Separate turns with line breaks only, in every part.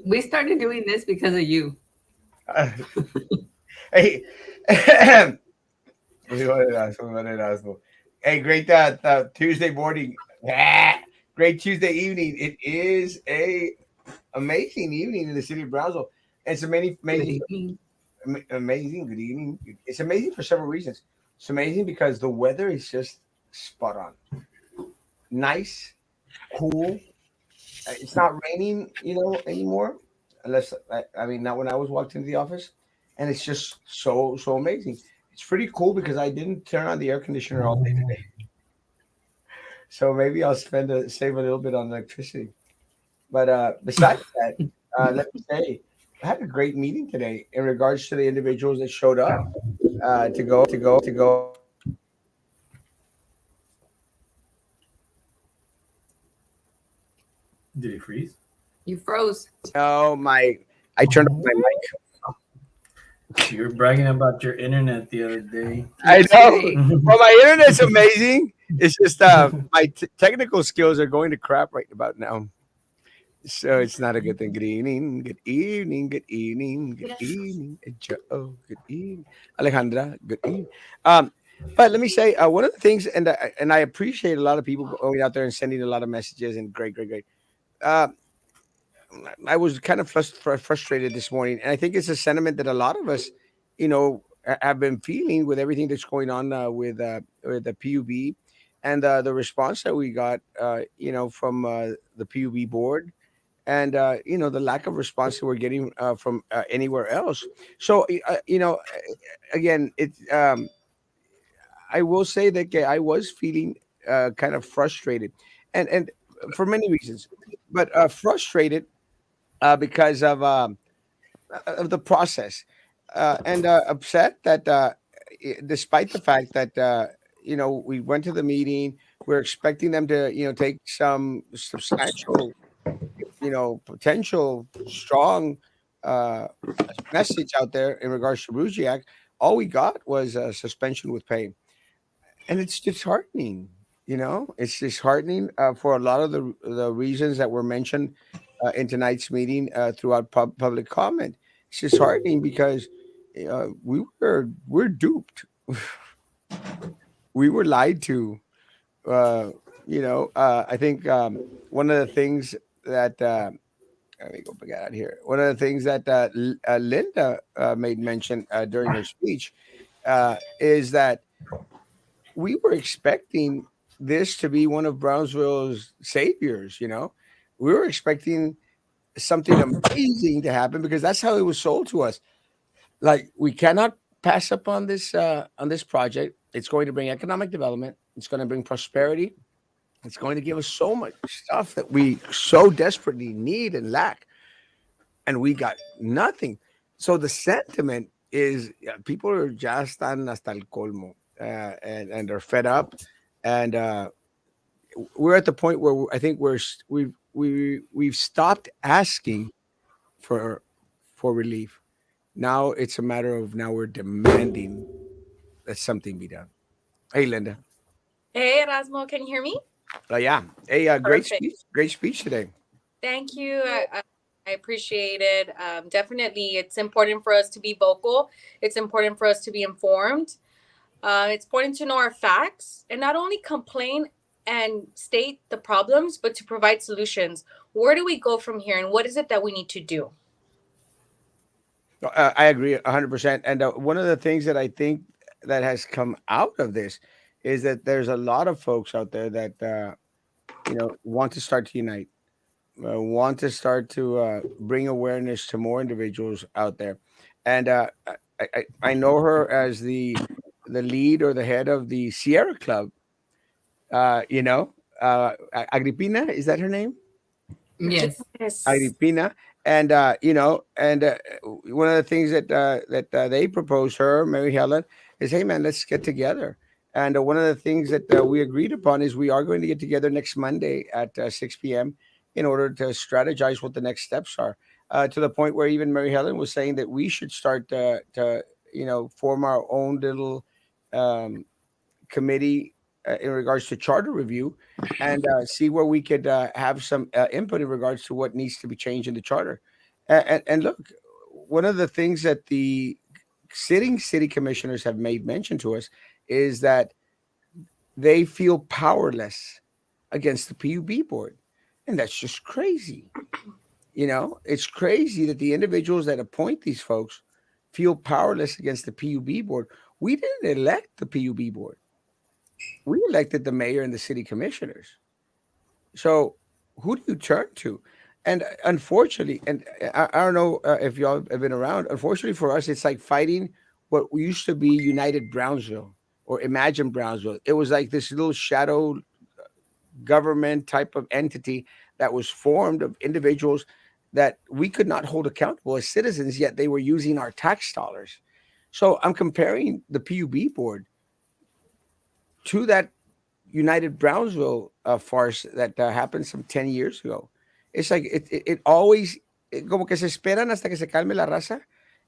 We started doing this because of you.
Hey, we wanted Erasmo. Hey, great Tuesday morning. Ah, great Tuesday evening. It is a amazing evening in the city of Brownsville. It's
Good
amazing,
evening.
amazing. Good evening. It's amazing for several reasons. It's amazing because the weather is just spot on. Nice, cool. It's not raining, anymore. Unless I mean, not when I was walked into the office, and it's just so amazing. It's pretty cool because I didn't turn on the air conditioner all day today, so maybe I'll save a little bit on electricity. But besides that, let me say I had a great meeting today in regards to the individuals that showed up to go.
Did he freeze?
You froze.
No, I turned off my mic.
You were bragging about your internet the other day.
I know.
Yesterday.
Well, my internet's amazing. It's just my technical skills are going to crap right about now. So it's not a good thing. Good evening. Good evening. Good evening. Good evening. Joe. Good evening. Alejandra. Good evening. Um, but let me say one of the things, and I appreciate a lot of people going out there and sending a lot of messages and great. Uh, I was kind of frustrated this morning, and I think it's a sentiment that a lot of us, have been feeling with everything that's going on with the PUB, and the response that we got, from the PUB board, and the lack of response that we're getting from anywhere else. So, again, I will say that I was feeling kind of frustrated, and for many reasons, but frustrated because of the process, and upset that despite the fact that we went to the meeting, we're expecting them to take some substantial, potential strong uh, message out there in regards to Ruziak. All we got was a suspension with pay, and it's disheartening. It's disheartening for a lot of the reasons that were mentioned in tonight's meeting throughout public comment. It's disheartening because we're duped. We were lied to. Uh, I think one of the things that let me go back out here. One of the things that Linda made mention during her speech is that we were expecting this to be one of Brownsville's saviors. We were expecting something amazing to happen because that's how it was sold to us. Like, we cannot pass up on this project. It's going to bring economic development. It's going to bring prosperity. It's going to give us so much stuff that we so desperately need and lack, and we got nothing. So the sentiment is, people are just están hasta el colmo, and they're fed up, and we're at the point where I think we've stopped asking for relief. Now it's a matter of, now we're demanding that something be done. Hey, Linda.
Hey, Erasmo, can you hear me?
Yeah. Hey, great
Perfect.
speech. Great speech today.
Thank you. I appreciate it. Definitely, it's important for us to be vocal. It's important for us to be informed. It's important to know our facts and not only complain and state the problems, but to provide solutions. Where do we go from here, and what is it that we need to do?
I agree 100%. And one of the things that I think that has come out of this is that there's a lot of folks out there that want to start to unite, want to start to bring awareness to more individuals out there. And I know her as the lead or the head of the Sierra Club. Agripina, is that her name?
Yes.
Yes.
Agripina, and one of the things that they proposed, her, Mary Helen, is, hey man, let's get together. And one of the things that we agreed upon is we are going to get together next Monday at 6 p.m. in order to strategize what the next steps are. To the point where even Mary Helen was saying that we should start to form our own little um, committee in regards to charter review, and see where we could have some input in regards to what needs to be changed in the charter. And look, one of the things that the sitting city commissioners have made mention to us is that they feel powerless against the PUB board. And that's just crazy. It's crazy that the individuals that appoint these folks feel powerless against the PUB board. We didn't elect the PUB board. We elected the mayor and the city commissioners. So who do you turn to? And unfortunately, and I don't know if y'all have been around, unfortunately for us, it's like fighting what used to be United Brownsville or Imagine Brownsville. It was like this little shadow government type of entity that was formed of individuals that we could not hold accountable as citizens, yet they were using our tax dollars. So I'm comparing the PUB board to that United Brownsville farce that happened some 10 years ago. It's like it always, como que se esperan hasta que se calme la raza,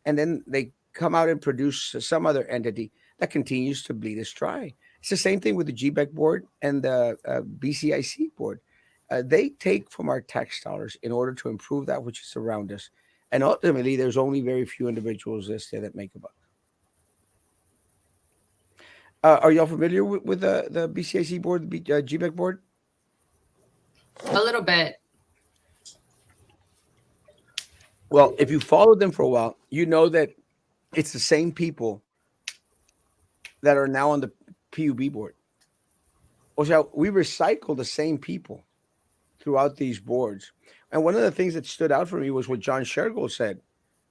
and then they come out and produce some other entity that continues to bleed us dry. It's the same thing with the GBEC board and the BCIC board. They take from our tax dollars in order to improve that which is around us. And ultimately, there's only very few individuals that make a buck. Are y'all familiar with the BCIC board, the GBEC board?
A little bit.
Well, if you followed them for a while, you know that it's the same people that are now on the PUB board. O sea, we recycle the same people throughout these boards. And one of the things that stood out for me was what John Shergold said.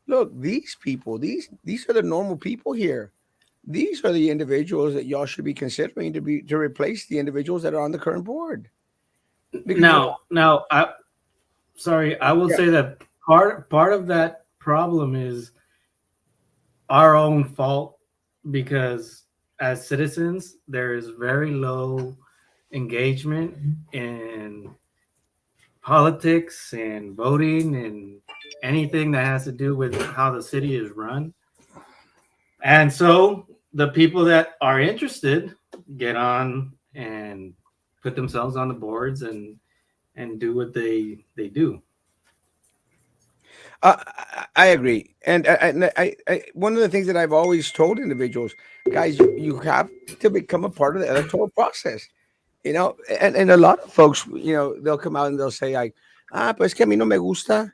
Look, these people, these are the normal people here. These are the individuals that y'all should be considering to replace the individuals that are on the current board.
Now, I will say that part of that problem is our own fault, because as citizens, there is very low engagement in politics and voting and anything that has to do with how the city is run. And so the people that are interested get on and put themselves on the boards and do what they do.
I agree, and I one of the things that I've always told individuals, guys, you have to become a part of the electoral process, and a lot of folks, they'll come out and they'll say like, pues que a mí no me gusta,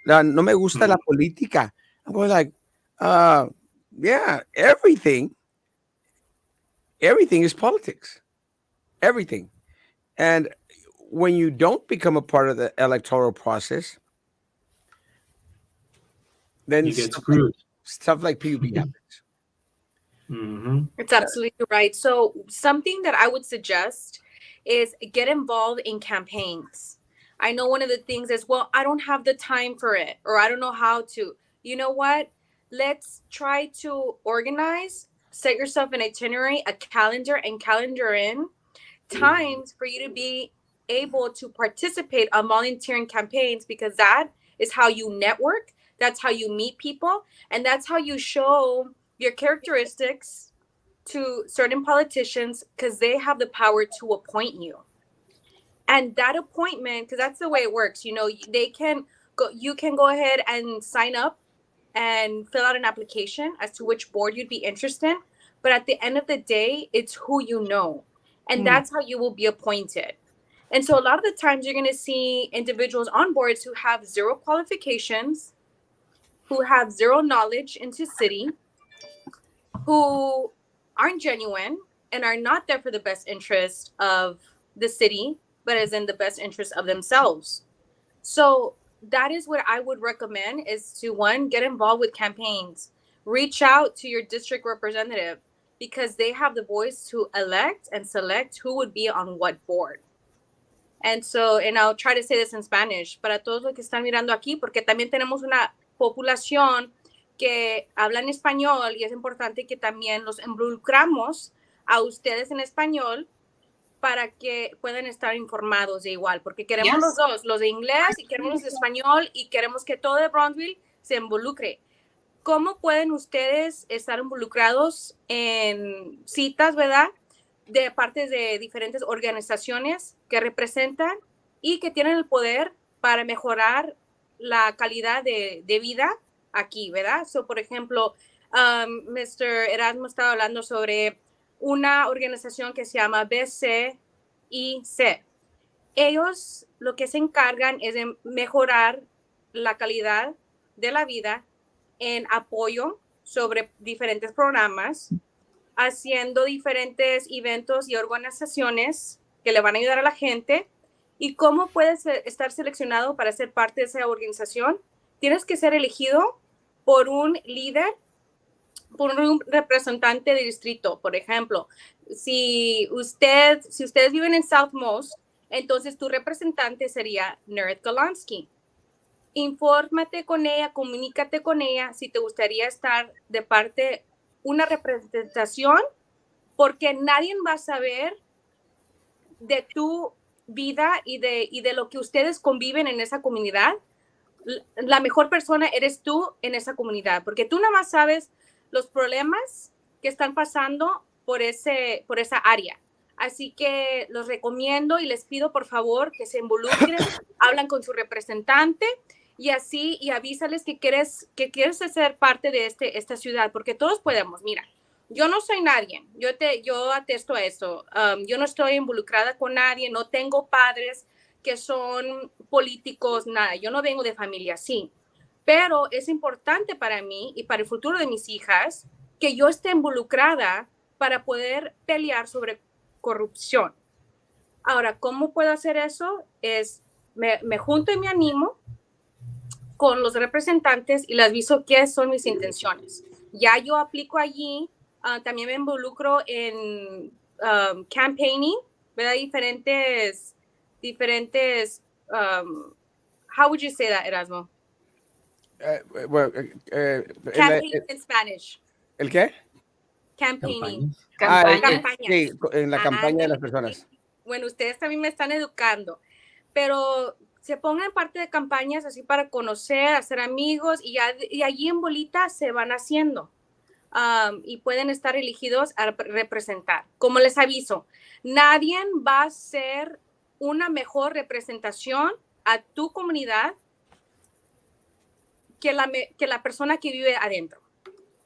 no me gusta la política. I'm going like, yeah, everything is politics, everything, and when you don't become a part of the electoral process, then
you get screwed.
Stuff like PUB happens.
Mm-hmm.
It's absolutely right. So something that I would suggest is get involved in campaigns. I know one of the things is, well, I don't have the time for it, or I don't know how to. You know what? Let's try to organize, set yourself an itinerary, a calendar, and calendar in times for you to be able to participate on volunteering campaigns, because that is how you network. That's how you meet people, and that's how you show your characteristics to certain politicians, because they have the power to appoint you. And that appointment, because that's the way it works, they can go. You can go ahead and sign up and fill out an application as to which board you'd be interested in. But at the end of the day, it's who you know, and that's how you will be appointed. And so a lot of the times you're going to see individuals on boards who have zero qualifications, who have zero knowledge into city, who aren't genuine and are not there for the best interest of the city, but as in the best interest of themselves. So that is what I would recommend, is to, one, get involved with campaigns. Reach out to your district representative, because they have the voice to elect and select who would be on what board. And so, and I'll try to say this in Spanish, para todos los que están mirando aquí, porque también tenemos una población que hablan español, y es importante que también los involucramos a ustedes en español para que puedan estar informados de igual, porque queremos los dos, los de inglés y queremos los de español, y queremos que todo de Brownsville se involucre. ¿Cómo pueden ustedes estar involucrados en citas, verdad? de parte de diferentes organizaciones que representan y que tienen el poder para mejorar la calidad de vida aquí, ¿verdad? So, por ejemplo, Mr. Erasmo estaba hablando sobre una organización que se llama BCIC. Ellos lo que se encargan es de mejorar la calidad de la vida en apoyo sobre diferentes programas, haciendo diferentes eventos y organizaciones que le van a ayudar a la gente. ¿Y cómo puedes estar seleccionado para ser parte de esa organización? Tienes que ser elegido por un líder, por un representante de distrito. Por ejemplo, si ustedes viven en Southmost, entonces tu representante sería Nerith Golansky. Infórmate con ella, comunícate con ella si te gustaría estar de parte una representación, porque nadie va a saber de tu vida y de lo que ustedes conviven en esa comunidad. La mejor persona eres tú en esa comunidad, porque tú nada más sabes los problemas que están pasando por esa área. Así que los recomiendo y les pido por favor que se involucren, hablan con su representante y así, y avísales que quieres ser parte de esta ciudad, porque todos podemos. Mira, yo no soy nadie, yo atesto a eso. Yo no estoy involucrada con nadie, no tengo padres que son políticos, nada. Yo no vengo de familia así, pero es importante para mí y para el futuro de mis hijas que yo esté involucrada para poder pelear sobre corrupción. Ahora, ¿cómo puedo hacer eso? Me junto y me animo con los representantes y les aviso qué son mis intenciones. Ya yo aplico allí, también me involucro en campaigning, ¿verdad? Diferentes, how would you say that, Erasmo? Campaign in Spanish.
¿El qué?
Campaigning.
Campaña.
Sí, en la campaña de las personas.
Bueno, ustedes también me están educando, pero se pongan parte de campañas así para conocer, hacer amigos y allí en bolita se van haciendo y pueden estar elegidos a representar. Como les aviso, nadie va a ser una mejor representación a tu comunidad que la persona que vive adentro.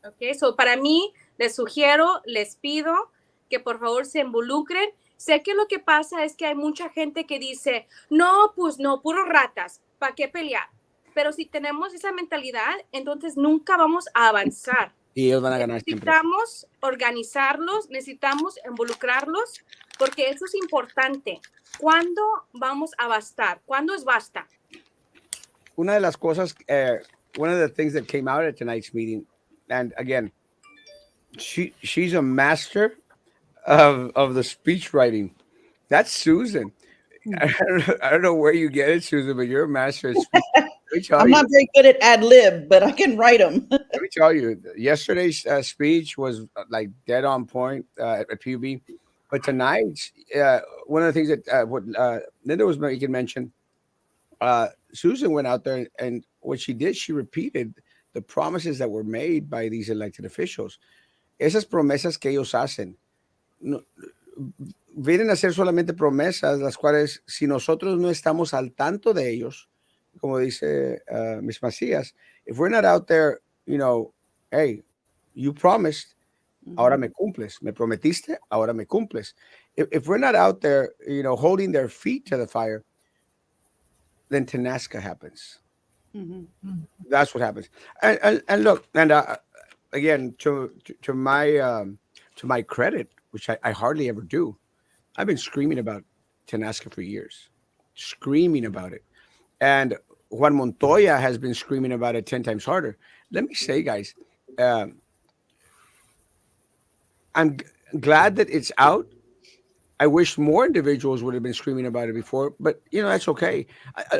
Okay, so para mí les sugiero, les pido que por favor se involucren. Sé que lo que pasa es que hay mucha gente que dice, no, pues no, puros ratas, ¿para qué pelear? Pero si tenemos esa mentalidad, entonces nunca vamos a avanzar.
Y ellos van a ganar siempre.
Necesitamos organizarlos, necesitamos involucrarlos, porque eso es importante. ¿Cuándo vamos a bastar? ¿Cuándo es basta?
Una de las cosas, one of the things that came out at tonight's meeting, and again, she's a master of the speech writing. That's Susan. I don't know where you get it, Susan, but you're a master of speech.
I'm not very good at ad lib, but I can write them.
Let me tell you, yesterday's speech was like dead on point at PUB, but tonight's one of the things that what Linda was making mention. Susan went out there and what she did, she repeated the promises that were made by these elected officials. Esas promesas que ellos hacen no, vienen a ser solamente promesas, las cuales si nosotros no estamos al tanto de ellos, como dice Ms. Macías, if we're not out there, you know, hey, you promised, ahora me cumples. Me prometiste, ahora me cumples. If we're not out there, you know, holding their feet to the fire, then Tanaska happens. That's what happens. And look, and again, to my credit, which I hardly ever do, I've been screaming about Tanaska for years, screaming about it. And Juan Montoya has been screaming about it 10 times harder. Let me say, guys, I'm glad that it's out. I wish more individuals would have been screaming about it before, but you know, that's okay.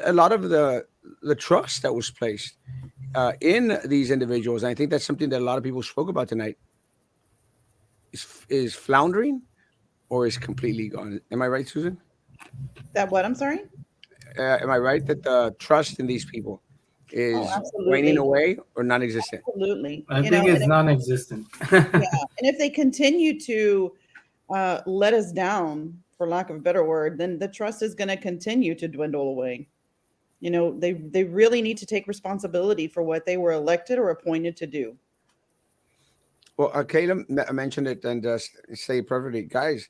A lot of the trust that was placed in these individuals, and I think that's something that a lot of people spoke about tonight, is floundering or is completely gone. Am I right, Susan?
That what? I'm sorry?
Am I right that the trust in these people is waning away or non-existent?
Absolutely.
I think it's non-existent.
Yeah. And if they continue to let us down, for lack of a better word, then the trust is going to continue to dwindle away. You know, they really need to take responsibility for what they were elected or appointed to do.
Well, Kayla mentioned it and say it perfectly, guys.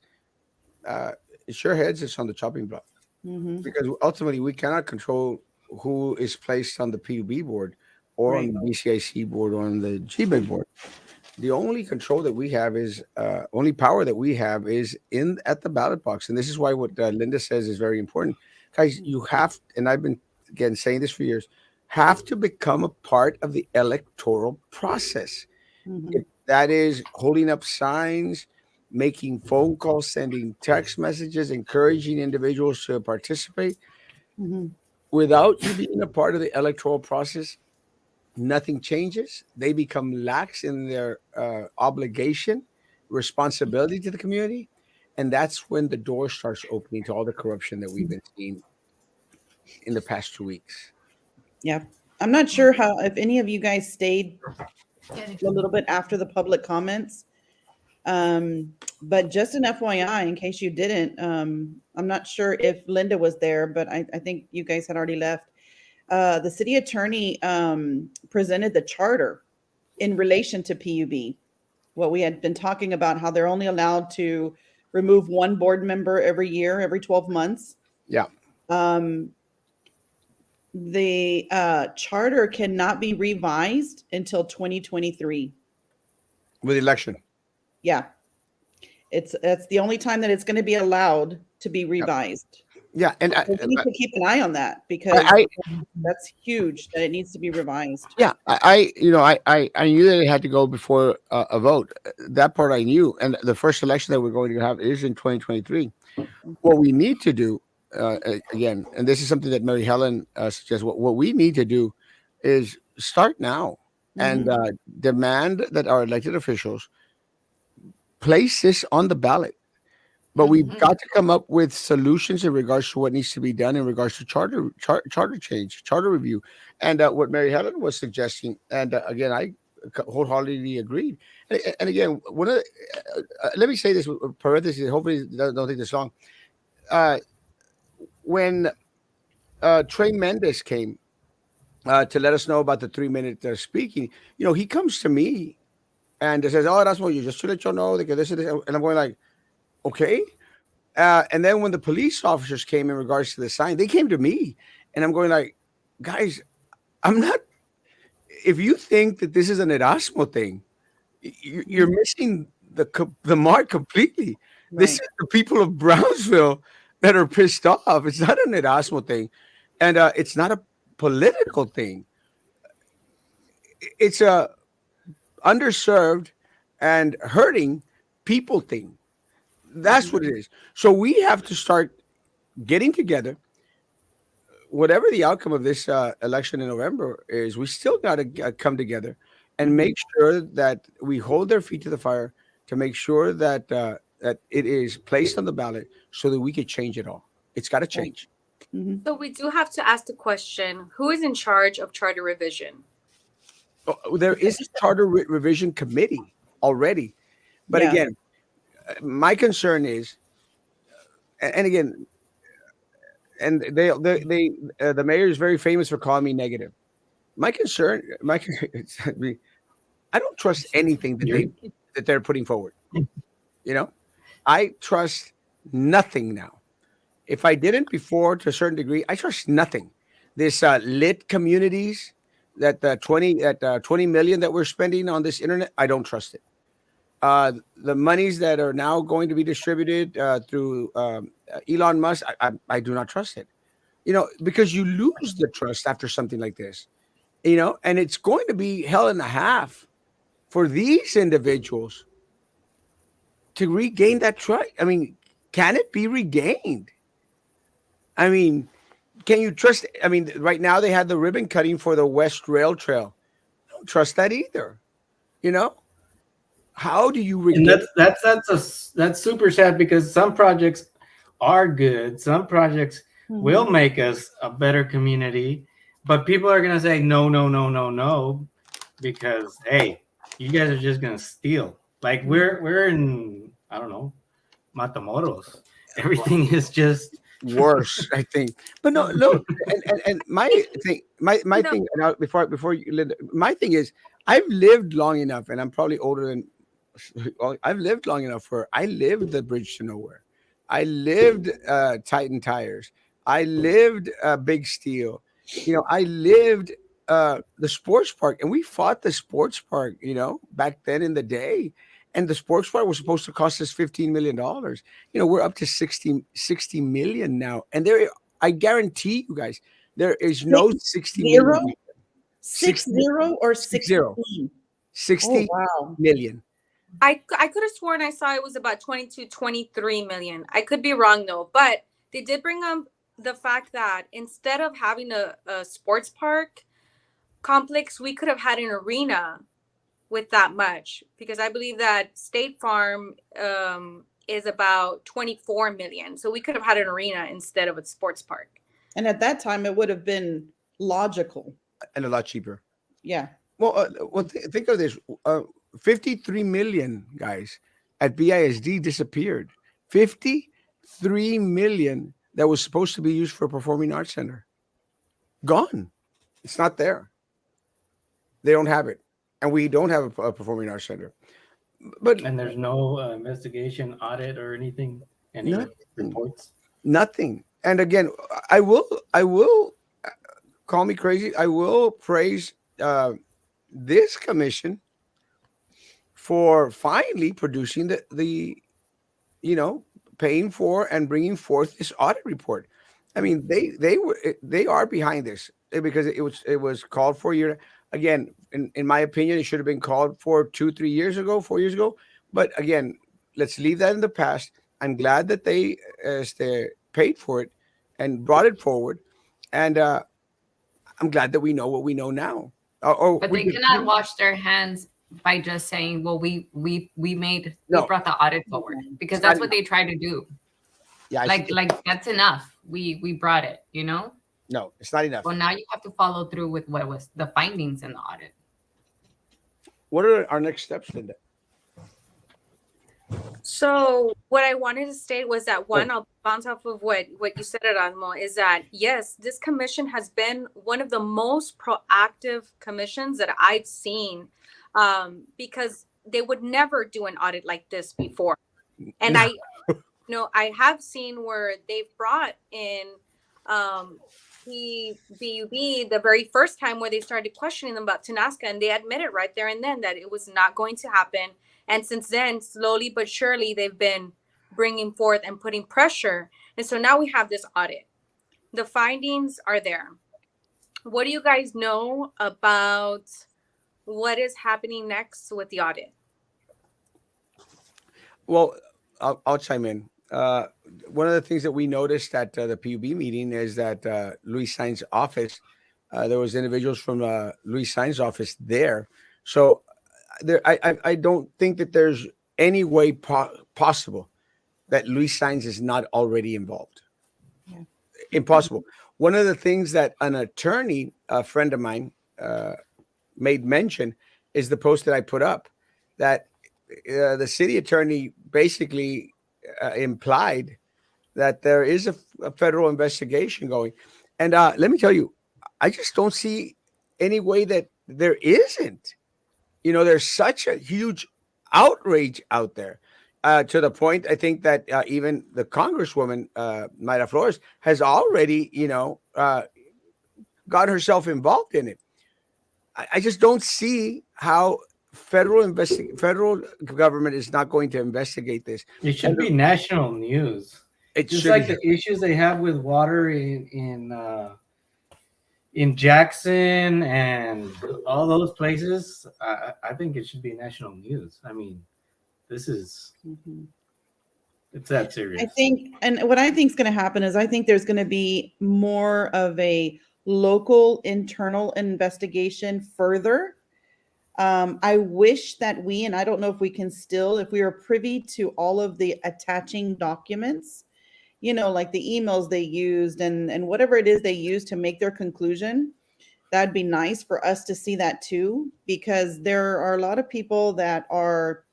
Uh, it's your heads is on the chopping block
Hmm.
because ultimately we cannot control who is placed on the PUB board or on
Right.
the BCIC board or on the GBIC board. The only control that we have is only power that we have is in at the ballot box, and this is why what Linda says is very important, guys. You have, and I've been again saying this for years, have to become a part of the electoral process.
Hmm.
If that is holding up signs, making phone calls, sending text messages, encouraging individuals to participate,
Hmm.
without you being a part of the electoral process, nothing changes. They become lax in their obligation, responsibility to the community. And that's when the door starts opening to all the corruption that we've been seeing in the past 2 weeks.
Yeah. I'm not sure how, if any of you guys stayed a little bit after the public comments. But just an FYI, in case you didn't, I'm not sure if Linda was there, but I think you guys had already left. The city attorney presented the charter in relation to PUB. What we had been talking about, how they're only allowed to remove one board member every year, every 12 months.
Yeah.
Um, the charter cannot be revised until 2023.
With election.
Yeah. That's the only time that it's going to be allowed to be revised.
Yeah. And
So we need to keep an eye on that because
I
that's huge that it needs to be revised.
yeah, I knew that it had to go before a vote. That part I knew. And the first election that we're going to have is in 2023. What we need to do, again, and this is something that Mary Helen suggests, what we need to do is start now and
Mhm.
demand that our elected officials place this on the ballot. But we've got to come up with solutions in regards to what needs to be done in regards to charter change, charter review, and what Mary Helen was suggesting. And again, I wholeheartedly agreed. And again, one of let me say this with parentheses. Hopefully, don't take this long. Uh, when Trey Mendes came to let us know about the 3 minute speaking, he comes to me and says, "Oh, that's what you just to let you know that this and this," and I'm going like, "Okay." And then when the police officers came in regards to the sign, they came to me, and I'm going like, "Guys, I'm not. If you think that this is an Erasmo thing, you're missing the mark completely. This
Right.
is the people of Brownsville that are pissed off. It's not an Erasmo thing, and it's not a political thing. It's a underserved and hurting people thing. That's what it is. So we have to start getting together. Whatever the outcome of this election in November is, we still got to come together and make sure that we hold their feet to the fire to make sure that that it is placed on the ballot so that we could change it all. It's got to change.
Mhm.
So we do have to ask the question, who is in charge of charter revision?
There is a charter revision committee already, but
Yeah.
again, my concern is, and again, and the mayor is very famous for calling me negative. My concern, I don't trust anything that they're putting forward. You know, I trust nothing now. If I didn't before to a certain degree, I trust nothing. This lit communities that 20 million that we're spending on this internet, I don't trust it. The monies that are now going to be distributed through Elon Musk, I do not trust it. Because you lose the trust after something like this. And it's going to be hell in a half for these individuals to regain that trust. I mean, can it be regained? I mean, can you trust? I mean, right now they had the ribbon cutting for the West Rail Trail. I don't trust that either. You know, how do you
And
regain?
that's super sad because some projects are good. Some projects will
Mhm.
make us a better community, but people are gonna say no, no, no, no, no, because hey, you guys are just gonna steal. Like we're in I don't know Matamoros. Everything is just
worse, I think. But no, look, and my thing, my
No.
thing. And before you, Linda, my thing is, I've lived long enough, and I'm probably older than. I've lived long enough where I lived the bridge to nowhere. I lived Titan tires. I lived Big Steel. I lived the sports park, and we fought the sports park. Back then in the day, and the sports park was supposed to cost us $15 million. We're up to 60 million now, and I guarantee you guys, there is no 60
Zero?
million.
60 or
60.
16?
60
Oh, wow.
million.
I could have sworn I saw it was about 22, 23 million. I could be wrong though, but they did bring up the fact that instead of having a sports park complex, we could have had an arena with that much, because I believe that State Farm is about 24 million. So we could have had an arena instead of a sports park.
And at that time, it would have been logical.
And a lot cheaper.
Yeah.
Well, think of this: 53 million guys at BISD disappeared. 53 million that was supposed to be used for a performing arts center, gone. It's not there. They don't have it, and we don't have a performing arts center. But
and there's no investigation, audit, or anything. Any
Nothing.
reports?
nothing. And again, I will call me crazy. I will praise this commission for finally producing the paying for and bringing forth this audit report. I mean, they are behind this because it was called for a year. Again, in my opinion, it should have been called for 2-3 years ago, 4 years ago. But again, let's leave that in the past. I'm glad that they paid for it and brought it forward, and I'm glad that we know what we know now.
But they cannot wash their hands by just saying, "Well, we brought the audit forward," because that's what they try to do.
Yeah,
like that's enough. We brought it.
No, it's not enough.
Well, now you have to follow through with what was the findings in the audit.
What are our next steps, Linda?
So what I wanted to state was that one, I'll bounce off of what you said, Erasmo, is that yes, this commission has been one of the most proactive commissions that I've seen, because they would never do an audit like this before. And I have seen where they've brought in the BUB the very first time, where they started questioning them about Tanaska, and they admitted right there and then that it was not going to happen. And since then, slowly but surely, they've been bringing forth and putting pressure. And so now we have this audit. The findings are there. What do you guys know about what is happening next with the audit?
Well, I'll chime in. One of the things that we noticed at the PUB meeting is that Luis Sainz's office, there was individuals from Luis Sainz's office there. So I don't think that there's any way possible that Luis Sainz is not already involved.
Yeah.
Impossible. One of the things that an attorney, a friend of mine, made mention is the post that I put up, that the city attorney basically implied that there is a federal investigation going. And let me tell you, I just don't see any way that there isn't. There's such a huge outrage out there, to the point, I think, that even the Congresswoman, Mayra Flores, has already, got herself involved in it. I just don't see how federal government is not going to investigate this.
It should be national news.
It's
just like the issues they have with water in Jackson and all those places. I think it should be national news. I mean, this is it's that serious.
I think, and what I think is going to happen is I think there's going to be more of a local internal investigation further. I wish that and I don't know if we can still, if we are privy to all of the attaching documents, like the emails they used and whatever it is they used to make their conclusion, that'd be nice for us to see that too, because there are a lot of people that are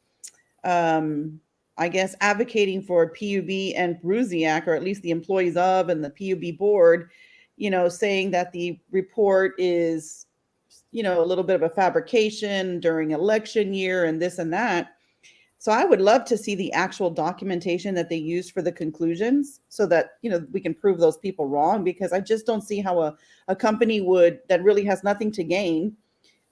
I guess, advocating for PUB and Brusiak, or at least the employees of and the PUB board, saying that the report is, a little bit of a fabrication during election year and this and that. So I would love to see the actual documentation that they used for the conclusions so that, we can prove those people wrong, because I just don't see how a company that really has nothing to gain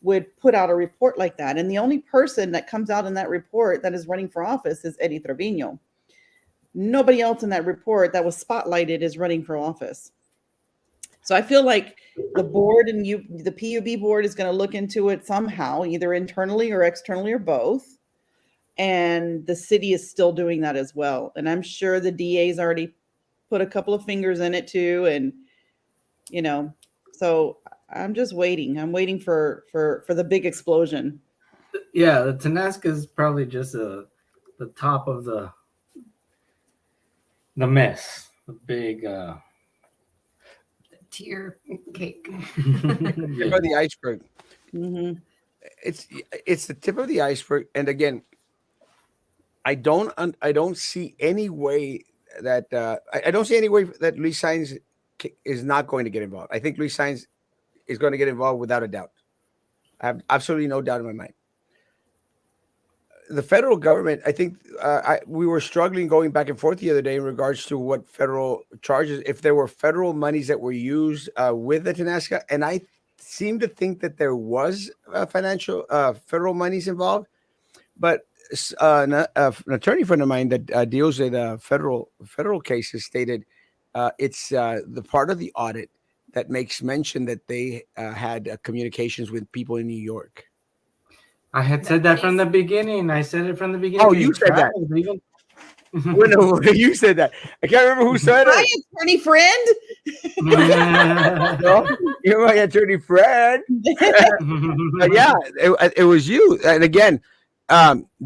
would put out a report like that. And the only person that comes out in that report that is running for office is Eddie Trevino. Nobody else in that report that was spotlighted is running for office. So I feel like the board and the PUB board is going to look into it somehow, either internally or externally or both. And the city is still doing that as well. And I'm sure the DA's already put a couple of fingers in it too. And, so I'm just waiting. I'm waiting for the big explosion.
Yeah, the Tanaska is probably just the top of the mess. The big
tier cake.
Tip of the iceberg.
Mm-hmm.
It's the tip of the iceberg. And again, I don't see any way that I don't see any way that Luis Saenz is not going to get involved. I think Luis Saenz is going to get involved without a doubt. I have absolutely no doubt in my mind. The federal government, I think we were struggling going back and forth the other day in regards to what federal charges, if there were federal monies that were used with the Tanaska. And I seem to think that there was financial federal monies involved. But an attorney friend of mine that deals with federal cases stated it's the part of the audit that makes mention that they had communications with people in New York.
I had said that from the beginning. I said it from the beginning.
Oh, you said that. No, you said that. I can't remember who said
My
it.
attorney friend.
No, you're my attorney friend. Yeah, it was you. And again,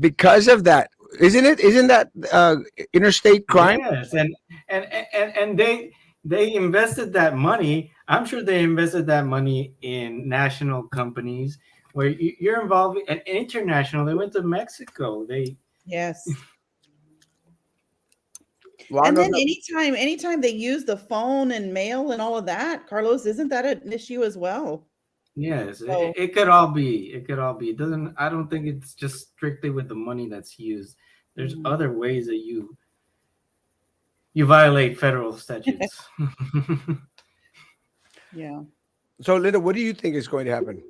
because of that, isn't that interstate crime?
Yes, and they invested that money. I'm sure they invested that money in national companies where you're involved, and international. They went to Mexico.
Yes.
Well,
And then anytime they use the phone and mail and all of that, Carlos, isn't that an issue as well?
Yes,
So-
it could all be. It could all be. It doesn't. I don't think it's just strictly with the money that's used. There's other ways that you violate federal statutes.
Yeah.
So, Linda, what do you think is going to happen?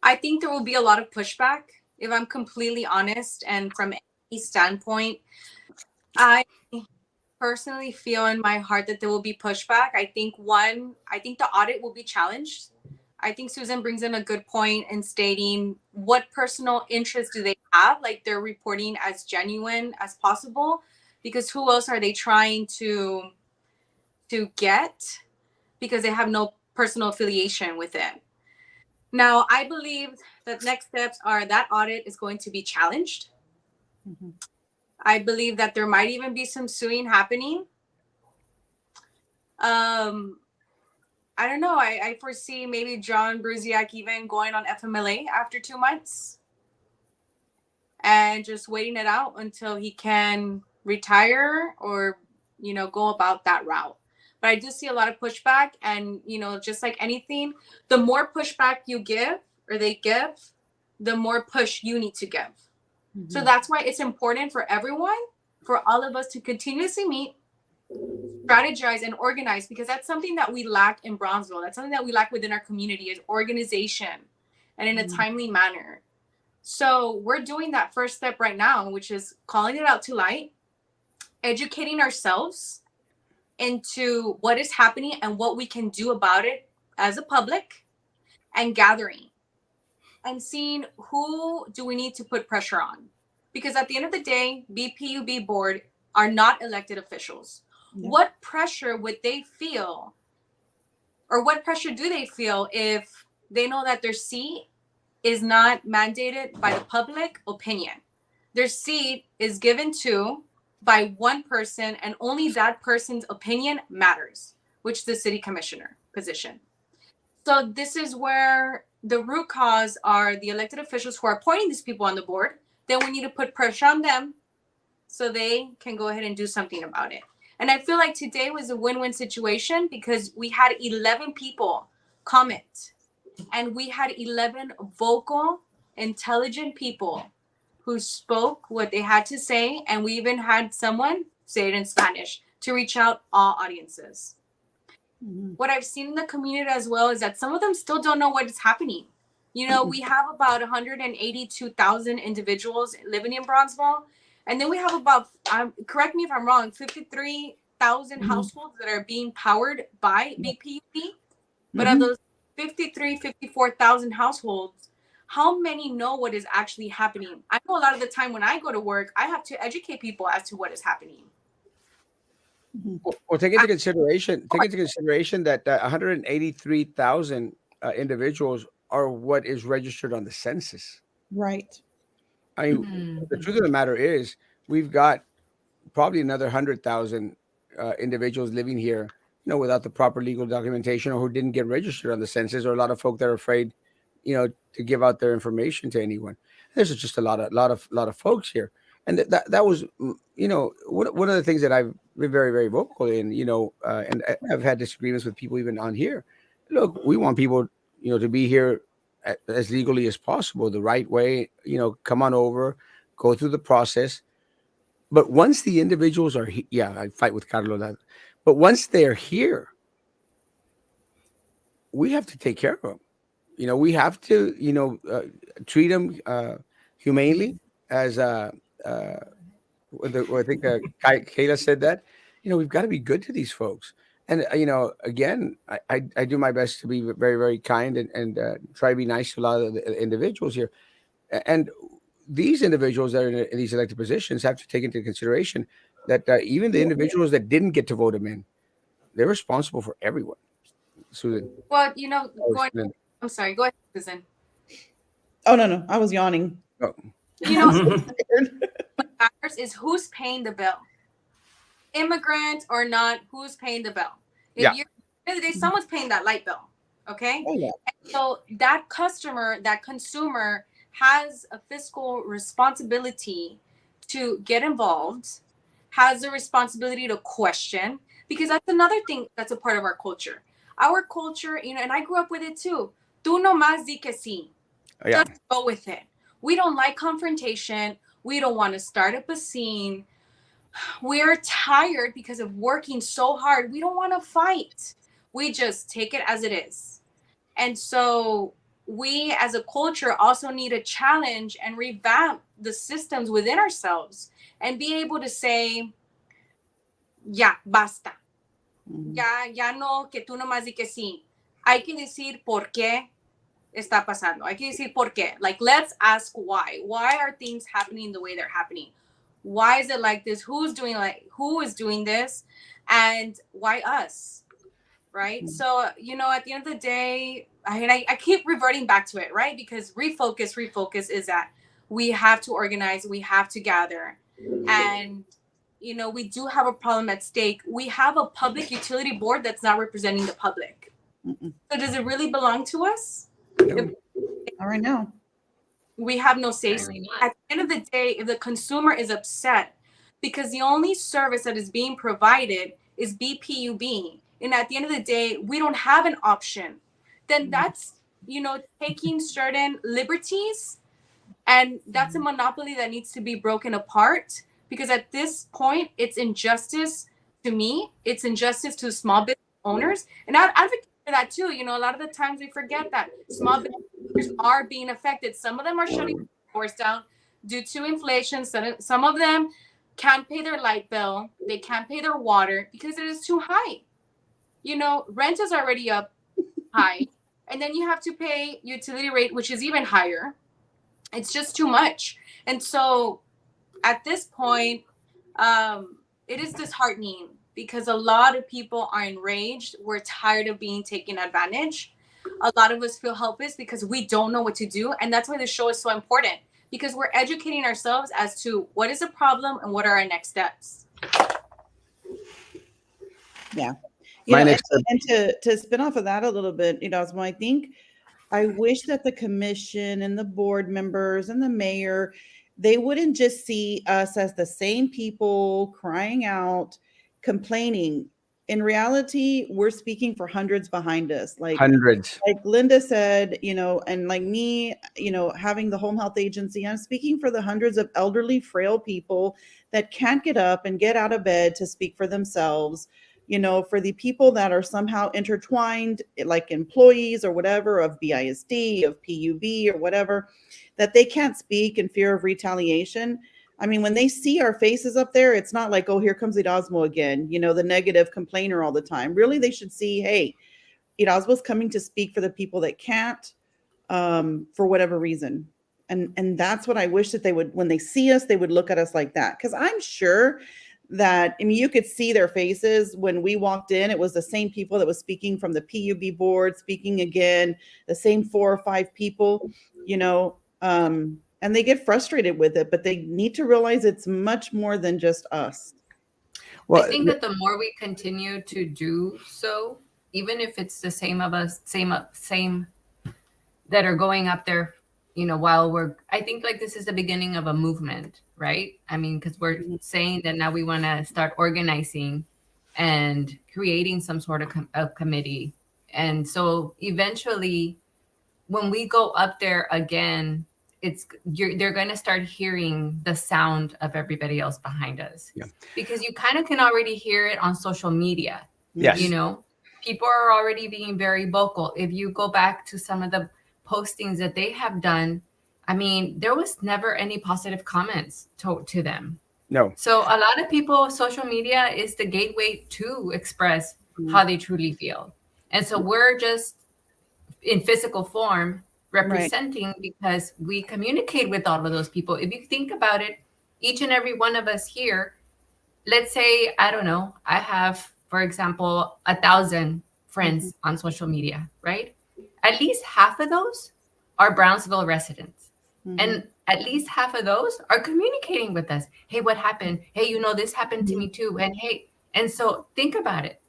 I think there will be a lot of pushback, if I'm completely honest. And from any standpoint, I personally feel in my heart that there will be pushback. I think the audit will be challenged. I think Susan brings in a good point in stating what personal interest do they have, like they're reporting as genuine as possible, because who else are they trying to get, because they have no personal affiliation with it. Now, I believe that next steps are that audit is going to be challenged.
Mm-hmm.
I believe that there might even be some suing happening. I don't know. I foresee maybe John Brusiak even going on FMLA after 2 months and just waiting it out until he can retire or, go about that route. But I do see a lot of pushback, and, just like anything, the more pushback you give or they give, the more push you need to give. Mm-hmm. So that's why it's important for everyone, for all of us to continuously meet, strategize, and organize, because that's something that we lack in Bronzeville. That's something that we lack within our community, is organization, and in a timely manner. So we're doing that first step right now, which is calling it out to light, educating ourselves into what is happening and what we can do about it as a public, and gathering and seeing who do we need to put pressure on. Because at the end of the day, BPUB board are not elected officials. Yeah. What pressure would they feel, or what pressure do they feel if they know that their seat is not mandated by the public opinion? Their seat is given to by one person, and only that person's opinion matters, which is the city commissioner position. So this is where the root cause are the elected officials who are appointing these people on the board then we need to put pressure on them so they can go ahead and do something about it. And I feel like today was a win-win situation because we had 11 people comment, and we had 11 vocal, intelligent people who spoke what they had to say, and we even had someone say it in Spanish to reach out all audiences. What I've seen in the community as well is that some of them still don't know what is happening. You know, we have about 182,000 individuals living in Bronzeville, and then we have about, correct me if I'm wrong, 53,000 households that are being powered by BPUB. But of those 54,000 households, how many know what is actually happening? I know a lot of the time when I go to work, I have to educate people as to what is happening.
Well, take into consideration that 183,000 individuals are what is registered on the census.
Right.
I mean, the truth of the matter is, we've got probably another 100,000 individuals living here, without the proper legal documentation, or who didn't get registered on the census, or a lot of folk that are afraid, to give out their information to anyone. There's just a lot of folks here, and that was, one of the things that I've been very, very vocal in, and I've had disagreements with people even on here. Look, we want people, to be here as legally as possible, the right way, come on over, go through the process. But once the individuals are I fight with Carlos, but once they're here, we have to take care of them. We have to, treat them humanely, as I think Kayla said that. We've got to be good to these folks. And, again, I do my best to be very, very kind and try to be nice to a lot of the individuals here. And these individuals that are in these elected positions have to take into consideration that even the individuals that didn't get to vote them in, they're responsible for everyone. Susan.
Well, I'm sorry. Go ahead, Susan.
Oh, no. I was yawning.
Oh.
What matters is who's paying the bill. Immigrant or not, who's paying the bill? At the end of the day, someone's paying that light bill. Okay?
Oh, yeah.
And so that consumer has a fiscal responsibility to get involved, has a responsibility to question, because that's another thing that's a part of our culture. Our culture, and I grew up with it too. Tú nomás di que sí. Just go with it. We don't like confrontation. We don't want to start up a scene. We're tired because of working so hard. We don't want to fight. We just take it as it is. And so we as a culture also need to challenge and revamp the systems within ourselves and be able to say, ya, basta. Ya no, que tú nomás di que sí. Hay que decir por qué está pasando. Hay que decir por qué. Like, let's ask why. Why are things happening the way they're happening? Why is it like this? Who is doing this? And why us? Right? So, at the end of the day, I keep reverting back to it, right? Because refocus is that we have to organize, we have to gather. And, we do have a problem at stake. We have a public utility board that's not representing the public. So does it really belong to us?
All right now.
We have no say. At the end of the day, if the consumer is upset because the only service that is being provided is BPUB, and at the end of the day, we don't have an option, then that's, taking certain liberties, and that's a monopoly that needs to be broken apart, because at this point, it's injustice to me. It's injustice to small business owners. And I advocate for that too. A lot of the times we forget that small businesses are being affected. Some of them are shutting doors down due to inflation. Some of them can't pay their light bill. They can't pay their water because it is too high. Rent is already up high. And then you have to pay utility rate, which is even higher. It's just too much. And so at this point, it is disheartening because a lot of people are enraged. We're tired of being taken advantage. A lot of us feel helpless because we don't know what to do. And that's why the show is so important, because we're educating ourselves as to what is the problem and what are our next steps.
Yeah. And to spin off of that a little bit, I wish that the commission and the board members and the mayor they wouldn't just see us as the same people crying out, complaining. In reality, we're speaking for hundreds behind us.
Hundreds.
Like Linda said, and like me, having the home health agency, I'm speaking for the hundreds of elderly, frail people that can't get up and get out of bed to speak for themselves. For the people that are somehow intertwined, like employees or whatever of BISD, of PUB or whatever, that they can't speak in fear of retaliation. I mean, when they see our faces up there, it's not like, oh, here comes Erasmo again, the negative complainer all the time. Really, they should see, hey, Erasmo's coming to speak for the people that can't, for whatever reason. And that's what I wish that they would, when they see us, they would look at us like that. Because I'm sure that, I mean, you could see their faces when we walked in. It was the same people that was speaking from the PUB board, speaking again, the same 4 or 5 people, and they get frustrated with it, but they need to realize it's much more than just us.
Well, I think that the more we continue to do so, even if it's the same of us, same that are going up there, while I think like this is the beginning of a movement, right? I mean, because we're saying that now we want to start organizing and creating some sort of committee. And so eventually when we go up there again, they're going to start hearing the sound of everybody else behind us.
Yeah.
Because you kind of can already hear it on social media.
Yes.
People are already being very vocal. If you go back to some of the postings that they have done, I mean, there was never any positive comments to them.
No.
So a lot of people, social media is the gateway to express how they truly feel. And so we're just in physical form representing because we communicate with all of those people. If you think about it, each and every one of us here, let's say, I don't know, I have, for example, 1,000 friends on social media, right? At least half of those are Brownsville residents. And at least half of those are communicating with us. Hey, what happened? Hey, this happened to me too. And hey, and so think about it.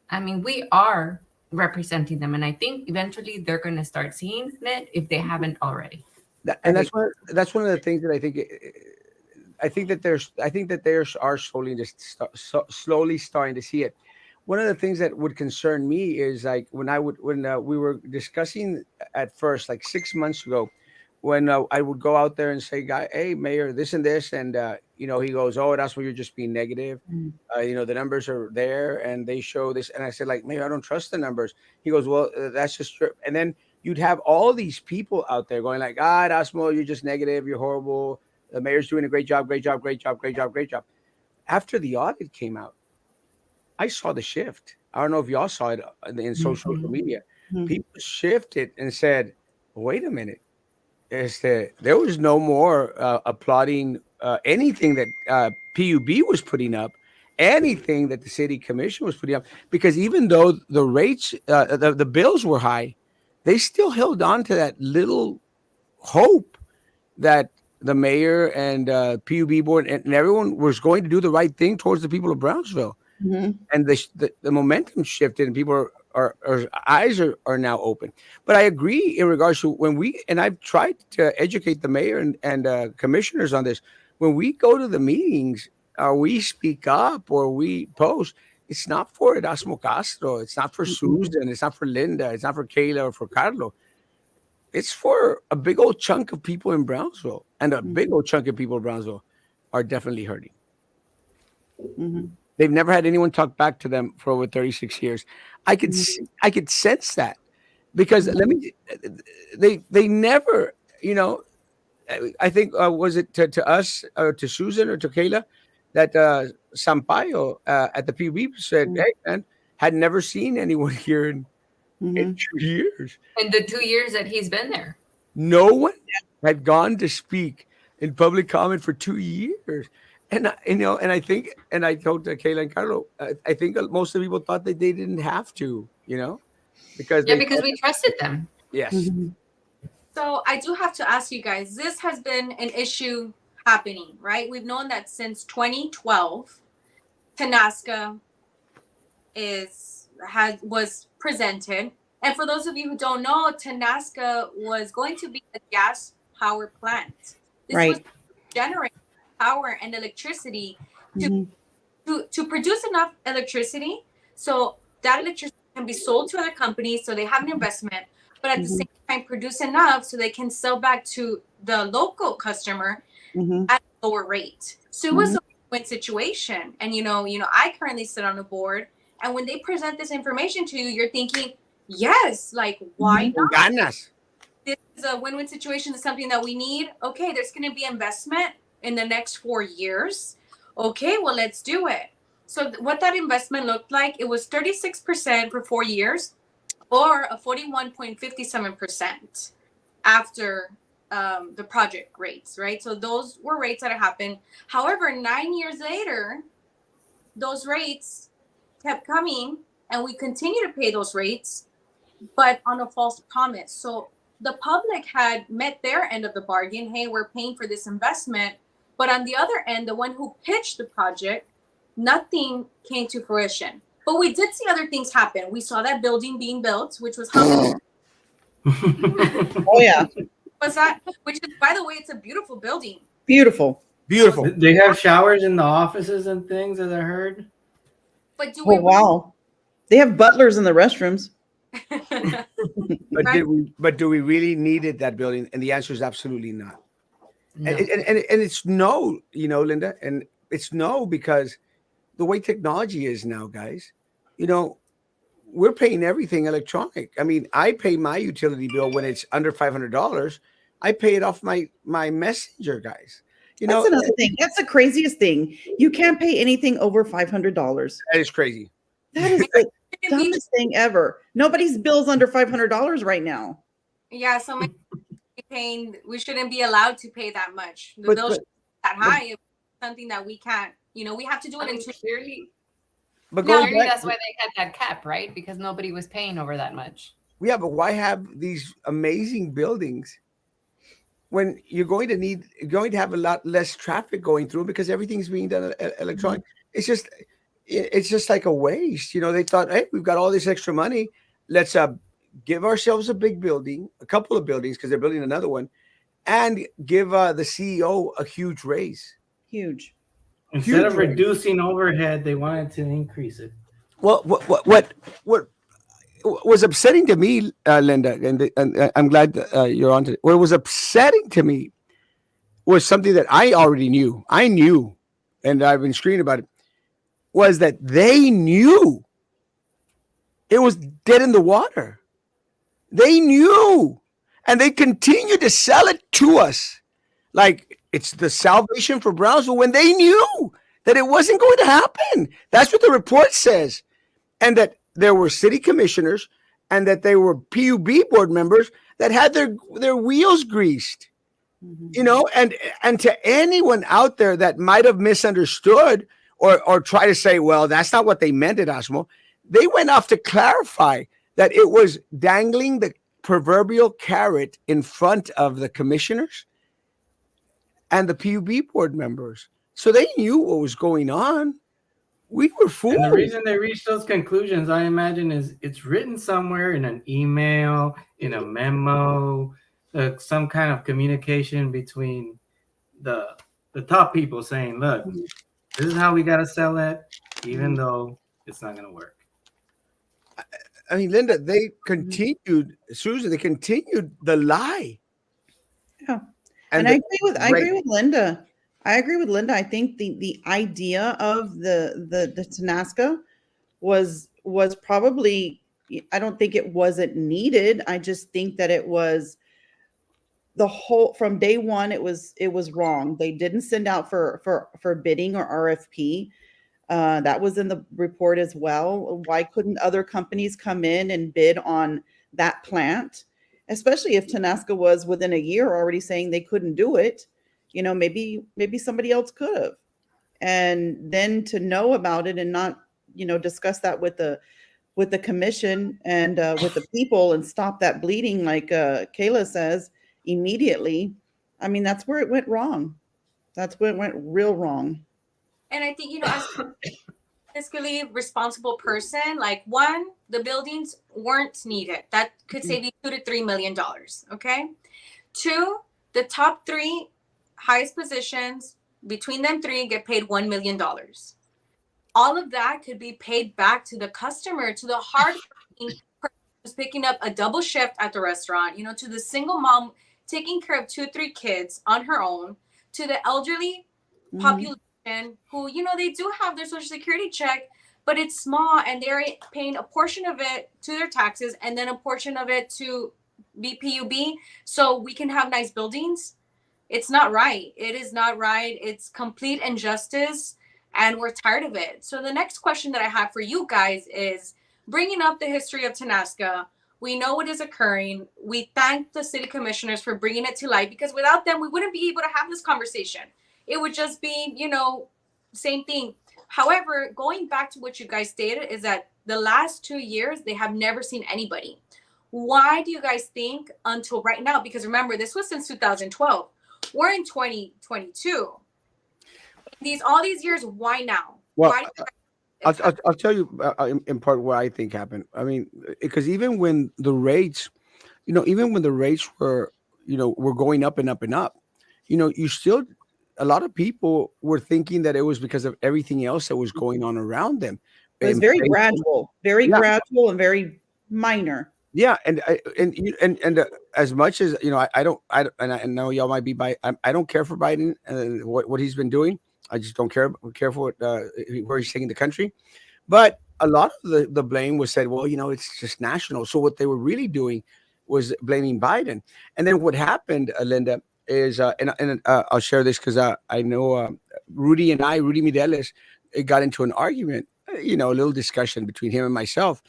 I mean, we are representing them. And I think eventually they're going to start seeing it if they haven't already.
And that's one of the things that I think that they are slowly starting to see it. One of the things that would concern me is like when we were discussing at first, like 6 months ago, when I would go out there and say, hey, Mayor, this and this. And, he goes, oh, that's where you're just being negative. The numbers are there and they show this. And I said, like, Mayor, I don't trust the numbers. He goes, well, that's just true. And then you'd have all these people out there going like, Erasmo, you're just negative. You're horrible. The mayor's doing a great job, great job, great job, great job, great job. After the audit came out, I saw the shift. I don't know if y'all saw it in social media. People shifted and said, wait a minute. There was no more applauding anything that PUB was putting up, anything that the city commission was putting up, because even though the rates, the bills were high, they still held on to that little hope that the mayor and PUB board and everyone was going to do the right thing towards the people of Brownsville. And the momentum shifted and people our eyes are now open. But I agree in regards to and I've tried to educate the mayor and commissioners on this. When we go to the meetings, we speak up or we post, it's not for Erasmo Castro. It's not for Susan. It's not for Linda. It's not for Kayla or for Carlo. It's for a big old chunk of people in Brownsville. And a big old chunk of people in Brownsville are definitely hurting. They've never had anyone talk back to them for over 36 years. I could sense that because they never, I think, was it to us or to Susan or to Kayla that Sampaio at the PUB said, hey, man, had never seen anyone here in 2 years.
In the 2 years that he's been there.
No one had gone to speak in public comment for 2 years. And I think, and I told Kayla and Carlo, I think most of the people thought that they didn't have to, because
we trusted them.
Yes.
So I do have to ask you guys, this has been an issue happening, right? We've known that since 2012, Tanaska was presented. And for those of you who don't know, Tanaska was going to be a gas power plant. This was generate power and electricity
Mhm.
to produce enough electricity so that electricity can be sold to other companies so they have an investment, but at the
Mhm.
same time produce enough so they can sell back to the local customer
Mhm.
at a lower rate. So it was a win situation. And I currently sit on the board, and when they present this information to you, you're thinking, yes, like why
Mhm.
not?
Ganas.
This is a win-win situation. It's something that we need. Okay, there's going to be investment in the next 4 years. Okay, well, let's do it. So what that investment looked like, it was 36% for 4 years, or a 41.57% after the project rates, right? So those were rates that happened. However, 9 years later, those rates kept coming, and we continue to pay those rates, but on a false promise. So the public had met their end of the bargain. Hey, we're paying for this investment. But on the other end, the one who pitched the project, nothing came to fruition. But we did see other things happen. We saw that building being built, which was how
Oh yeah,
was that? Which is, by the way, it's a beautiful building.
beautiful.
Beautiful.
They have showers in the offices and things, as I heard.
But do
Oh wow, they have butlers in the restrooms.
But
Right.
do we really needed that building? And the answer is absolutely not.
No.
And it's no, Linda, and it's no, because the way technology is now, guys, we're paying everything electronic. I mean, I pay my utility bill when it's under $500. I pay it off my messenger, guys.
That's another thing. That's the craziest thing. You can't pay anything over $500.
That is crazy.
That is the dumbest thing ever. Nobody's bill's under $500 right now.
Yeah, so much paying. We shouldn't be allowed to pay that much. The
But-
bill
but-
shouldn't be that high. It's something that we can't. We have to do it in
Clearly,
But
No,
going
clearly
back,
that's why they had that cap, right? Because nobody was paying over that much.
yeah, but why have these amazing buildings when you're going to have a lot less traffic going through because everything's being done electronic? It's just like a waste. They thought, hey, we've got all this extra money. Let's give ourselves a big building, a couple of buildings, because they're building another one, and give the CEO a huge raise.
Huge.
Instead of reducing overhead, they wanted to increase it.
Well, what was upsetting to me, Linda, and I'm glad you're on to it. What was upsetting to me was something that I already knew. I knew, and I've been screaming about it, was that they knew it was dead in the water. They knew, and they continued to sell it to us like it's the salvation for Brownsville when they knew that it wasn't going to happen. That's what the report says. And that there were city commissioners and that they were PUB board members that had their wheels greased. And to anyone out there that might have misunderstood or try to say, well, that's not what they meant at Erasmo, they went off to clarify that it was dangling the proverbial carrot in front of the commissioners and the PUB board members. So they knew what was going on. We were fooled.
And the reason they reached those conclusions, I imagine, is it's written somewhere in an email, in a memo, some kind of communication between the top people saying, look, this is how we got to sell it, even though it's not going to work.
I mean, Linda, they continued, Susan, they continued the lie.
Yeah. And I agree with Linda. I agree with Linda. I think the idea of the Tanaska was probably, I don't think it wasn't needed. I just think that it was from day one, it was wrong. They didn't send out for bidding or RFP. That was in the report as well. Why couldn't other companies come in and bid on that plant? Especially if Tanaska was within a year already saying they couldn't do it. Maybe somebody else could have. And then to know about it and not, discuss that with the commission and with the people and stop that bleeding, like Kayla says, immediately. I mean, that's where it went wrong. That's where it went real wrong.
And I think, as a fiscally responsible person, like, one, the buildings weren't needed. That could save you $2 to $3 million. Okay. Two, the top three highest positions, between them three, get paid $1 million. All of that could be paid back to the customer, to the hardworking person who's picking up a double shift at the restaurant, to the single mom taking care of 2-3 kids on her own, to the elderly population who, they do have their social security check, but it's small, and they're paying a portion of it to their taxes and then a portion of it to BPUB so we can have nice buildings. It's not right. It is not right. It's complete injustice, and we're tired of it. So the next question that I have for you guys is bringing up the history of Tanaska. We know what is occurring. We thank the city commissioners for bringing it to light, because without them, we wouldn't be able to have this conversation. It would just be, same thing. However, going back to what you guys stated is that the last 2 years, they have never seen anybody. Why do you guys think until right now? Because remember, this was since 2012. We're in 2022. All these years, why now?
Well,
Why
I'll tell you in part what I think happened. I mean, because even when the rates, were, were going up and up and up, you still, a lot of people were thinking that it was because of everything else that was going on around them.
It was very gradual, gradual and very minor.
Yeah, and as much as I don't, and I know y'all might be I don't care for Biden and what he's been doing. I just don't care for what, where he's taking the country. But a lot of the blame was said, well, it's just national. So what they were really doing was blaming Biden. And then what happened, Linda, is and I'll share this because I know Rudy Mireles got into an argument, a little discussion between him and myself,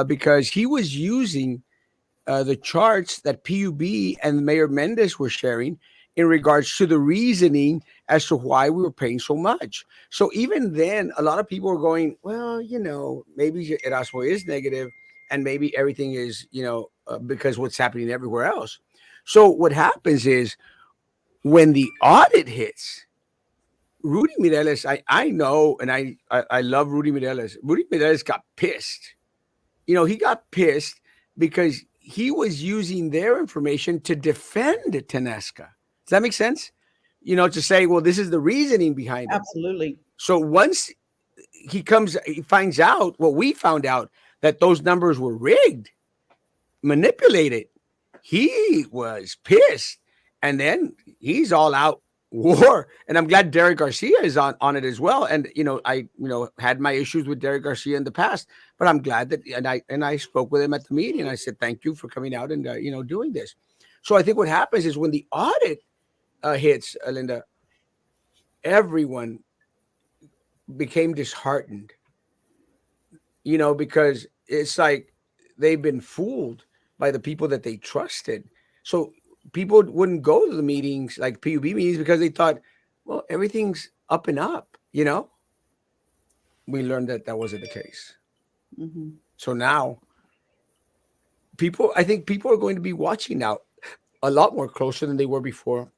because he was using the charts that PUB and Mayor Mendez were sharing in regards to the reasoning as to why we were paying so much. So even then, a lot of people were going, well, maybe Erasmo is negative, and maybe everything is, because what's happening everywhere else. So what happens is when the audit hits, Rudy Mireles, I know, and I love Rudy Mireles. Rudy Mireles got pissed. He got pissed because he was using their information to defend Tanaska. Does that make sense? To say, well, this is the reasoning behind it.
Absolutely.
So once he finds out what we found out, that those numbers were rigged, manipulated, he was pissed. And then he's all out war. And I'm glad Derek Garcia is on it as well. And, I had my issues with Derek Garcia in the past, but I'm glad that, and I spoke with him at the meeting. I said, thank you for coming out and, doing this. So I think what happens is when the audit hits, Linda, everyone became disheartened, because it's like they've been fooled by the people that they trusted. So people wouldn't go to the meetings, like PUB meetings, because they thought, well, everything's up and up, We learned that wasn't the case.
Mm-hmm.
So now I think people are going to be watching now a lot more closer than they were before.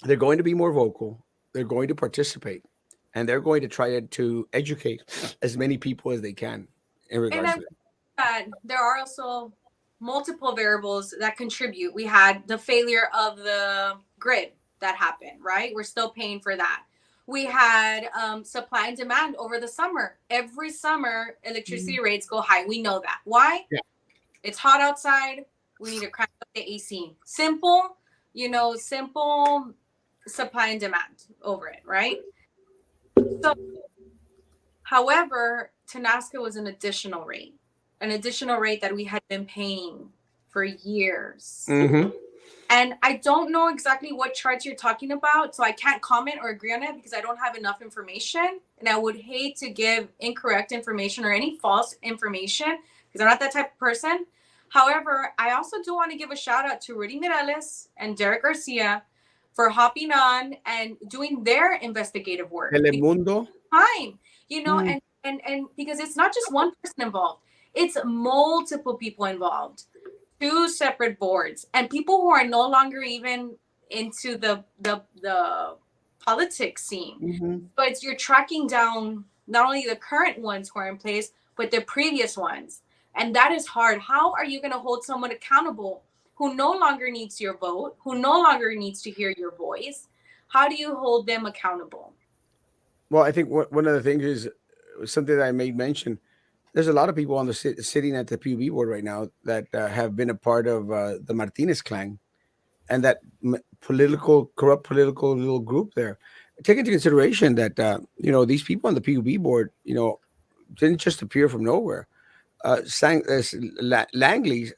They're going to be more vocal. They're going to participate, and they're going to try to educate as many people as they can in regards to
that. There are also multiple variables that contribute. We had the failure of the grid that happened, right? We're still paying for that. We had supply and demand over the summer. Every summer, electricity rates go high. We know that. Why?
Yeah.
It's hot outside. We need to crank up the AC. Simple supply and demand over it, right? So, however, Tanaska was an additional rate that we had been paying for years.
Mm-hmm.
And I don't know exactly what charts you're talking about, so I can't comment or agree on it because I don't have enough information. And I would hate to give incorrect information or any false information because I'm not that type of person. However, I also do want to give a shout out to Rudy Mireles and Derek Garcia for hopping on and doing their investigative work.
Telemundo.
Time, and because it's not just one person involved, it's multiple people involved, 2 separate boards, and people who are no longer even into the politics scene.
Mm-hmm.
But you're tracking down not only the current ones who are in place, but the previous ones. And that is hard. How are you going to hold someone accountable who no longer needs your vote, who no longer needs to hear your voice? how do you hold them accountable?
Well, I think one of the things is something that I made mention. There's a lot of people on the sitting at the PUB board right now that have been a part of the Martinez clan and that corrupt political little group there. Take into consideration that these people on the PUB board, didn't just appear from nowhere. Sandra Langley,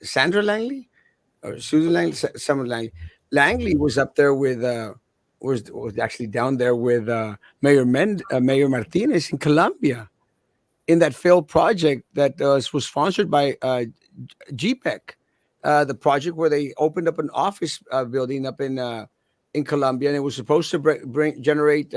or Susan Langley, Summer Langley. Langley was up there with was actually down there with Mayor Martinez in Colombia in that failed project that was sponsored by GPEC, the project where they opened up an office building up in Colombia, and it was supposed to generate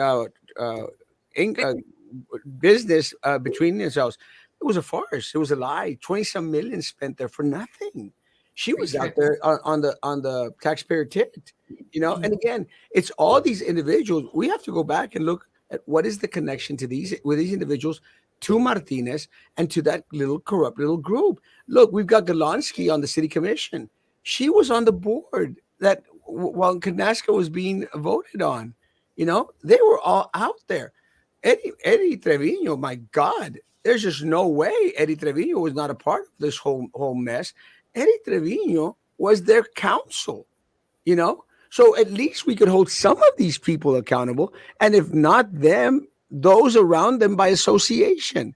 business between themselves. It was a farce. It was a lie. 20-some million spent there for nothing. She was out there on the taxpayer ticket, And again, it's all these individuals. We have to go back and look at what is the connection to these individuals to Martinez and to that little corrupt little group. Look, we've got Golonsky on the city commission. She was on the board that while Tanaska was being voted on. They were all out there. Eddie Trevino, my God, there's just no way Eddie Trevino was not a part of this whole mess. Eddie Trevino was their counsel, So at least we could hold some of these people accountable. And if not them, those around them by association.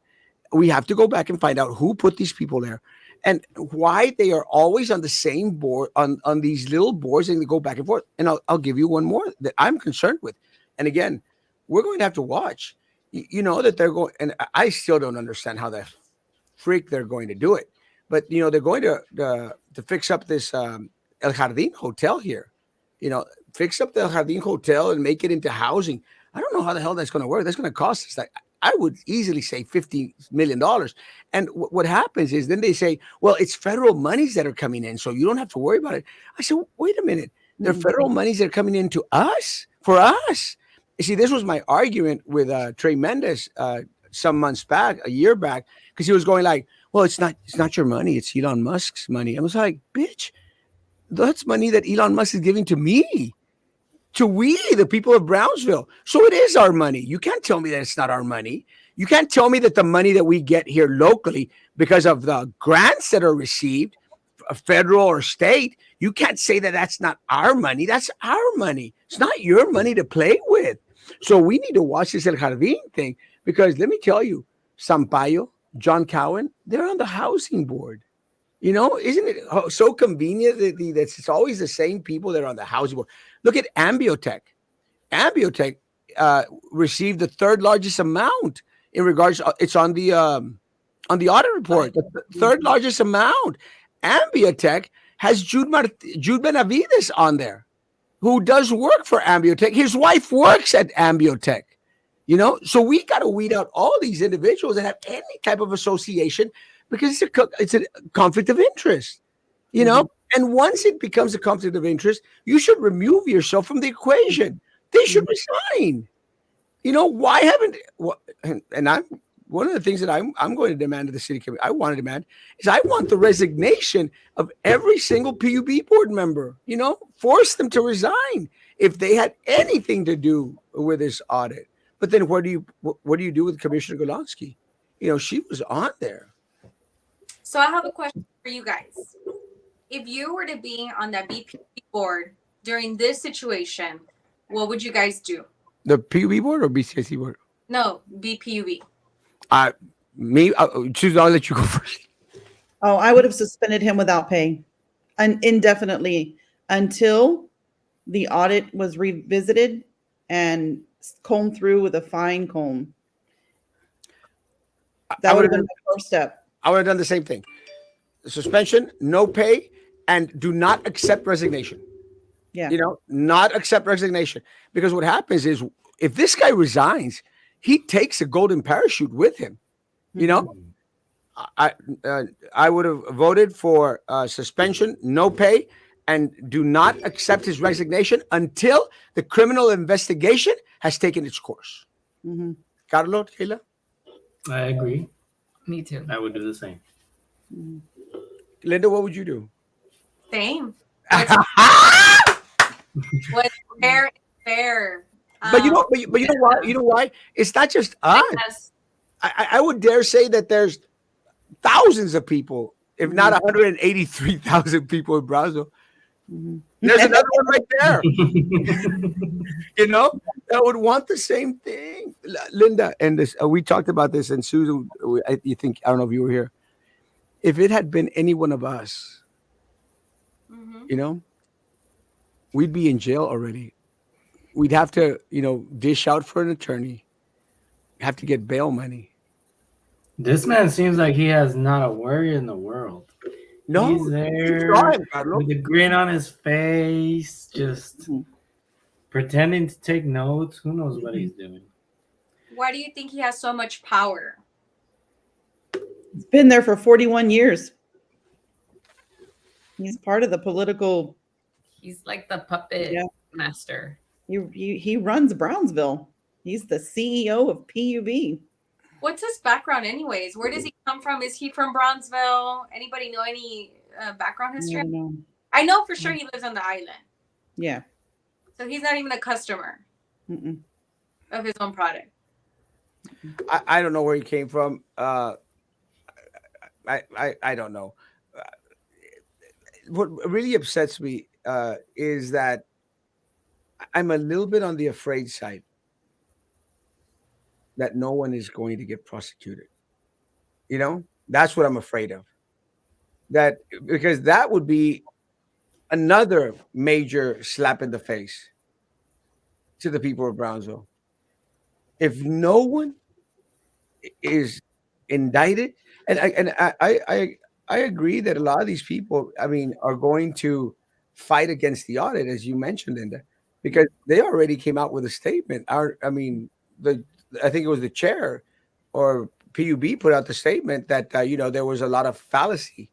We have to go back and find out who put these people there and why they are always on the same board, on these little boards, and they go back and forth. And I'll give you one more that I'm concerned with. And again, we're going to have to watch. That they're going, and I still don't understand how the freak they're going to do it. But they're going to fix up this El Jardín hotel here. Fix up the El Jardín hotel and make it into housing. I don't know how the hell that's going to work. That's going to cost us I would easily say $50 million. And what happens is then they say, well, it's federal monies that are coming in, so you don't have to worry about it. I said, wait a minute. They're federal monies that are coming in to us, for us. You see, this was my argument with Trey Mendez some months back, a year back, because he was going like, well, it's not your money. It's Elon Musk's money. I was like, bitch, that's money that Elon Musk is giving to me. To we, the people of Brownsville. So it is our money. You can't tell me that it's not our money. You can't tell me that the money that we get here locally because of the grants that are received, federal or state, you can't say that that's not our money. That's our money. It's not your money to play with. So we need to watch this El Jardín thing because let me tell you, Sampaio, John Cowan, they're on the housing board. Isn't it so convenient that it's always the same people that are on the housing board? Look at Ambiotech. Ambiotech received the third largest amount in regards. It's on the audit report. The third largest amount. Ambiotech has Jude Benavides on there, who does work for Ambiotech. His wife works at Ambiotech. So we got to weed out all these individuals that have any type of association because it's a conflict of interest. And once it becomes a conflict of interest, you should remove yourself from the equation. They should resign. Why haven't? And I'm one of the things that I'm going to demand of the city committee. I want to demand is I want the resignation of every single PUB board member. Force them to resign if they had anything to do with this audit. But then what do you do with Commissioner Golonsky? She was on there.
So I have a question for you guys. If you were to be on that BPUB board during this situation, what would you guys do?
The PUB board or BCIC board?
No, BPUB.
I'll let you go first.
Oh, I would have suspended him without pay and indefinitely until the audit was revisited and combed through with a fine comb. That would have been my first step.
I would have done the same thing. Suspension, no pay, and do not accept resignation.
Yeah.
Not accept resignation. Because what happens is if this guy resigns, he takes a golden parachute with him. I would have voted for suspension, no pay, and do not accept his resignation until the criminal investigation has taken its course.
Mm-hmm.
Carlos, Kayla?
I agree.
Me too.
I would do the same.
Mm-hmm.
Linda, what would you do?
Same. What's fair?
But you know why? You know why? It's not just us.
Yes.
I would dare say that there's thousands of people, if not 183,000 people in Brazil. There's another one right there, that would want the same thing. Linda, and this, we talked about this, and Susan, I don't know if you were here. If it had been any one of us, we'd be in jail already. We'd have to, dish out for an attorney, have to get bail money.
This man seems like he has not a worry in the world.
No,
he's there with a grin on his face, just pretending to take notes. Who knows what he's doing?
Why do you think he has so much power?
He's been there for 41 years. He's part of the political.
He's like the puppet master.
He runs Brownsville. He's the CEO of PUB.
What's his background anyways? Where does he come from? Is he from Brownsville? Anybody know any background history? I know for sure he lives on the island.
Yeah.
So he's not even a customer of his own product.
I don't know where he came from. I don't know. What really upsets me is that I'm a little bit on the afraid side that no one is going to get prosecuted. That's what I'm afraid of. That because that would be another major slap in the face to the people of Brownsville. If no one is indicted, and I agree that a lot of these people, are going to fight against the audit, as you mentioned, Linda, because they already came out with a statement. I think it was the chair or PUB put out the statement that there was a lot of fallacy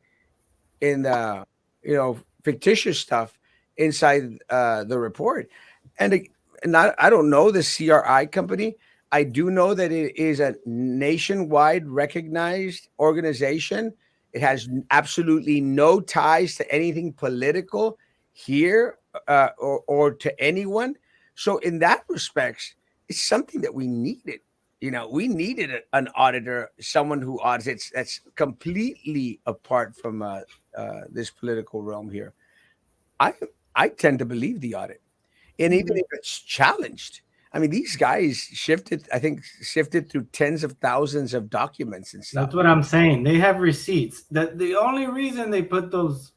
in the fictitious stuff inside the report, and I don't know the CRI company. I do know that it is a nationwide recognized organization. It has absolutely no ties to anything political here or to anyone. So in that respect, it's something that we needed. We needed an auditor, someone who audits that's completely apart from this political realm here. I tend to believe the audit, and even if it's challenged, these guys shifted through tens of thousands of documents and stuff.
That's what I'm saying. They have receipts. That the only reason they put those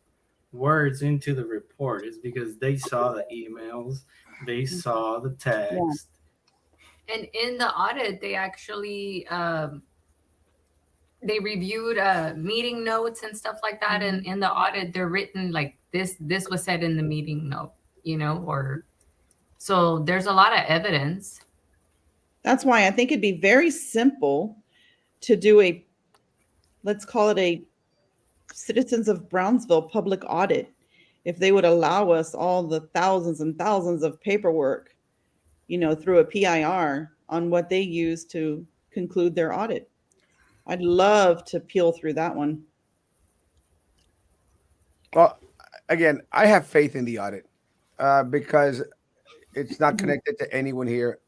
words into the report is because they saw the emails, they saw the text.
Yeah. And in the audit, they actually they reviewed meeting notes and stuff like that. And in the audit, they're written like this was said in the meeting note, or so there's a lot of evidence.
That's why I think it'd be very simple to do let's call it a Citizens of Brownsville public audit. If they would allow us all the thousands and thousands of paperwork, through a PIR on what they use to conclude their audit. I'd love to peel through that one.
Well, again, I have faith in the audit because it's not connected to anyone here.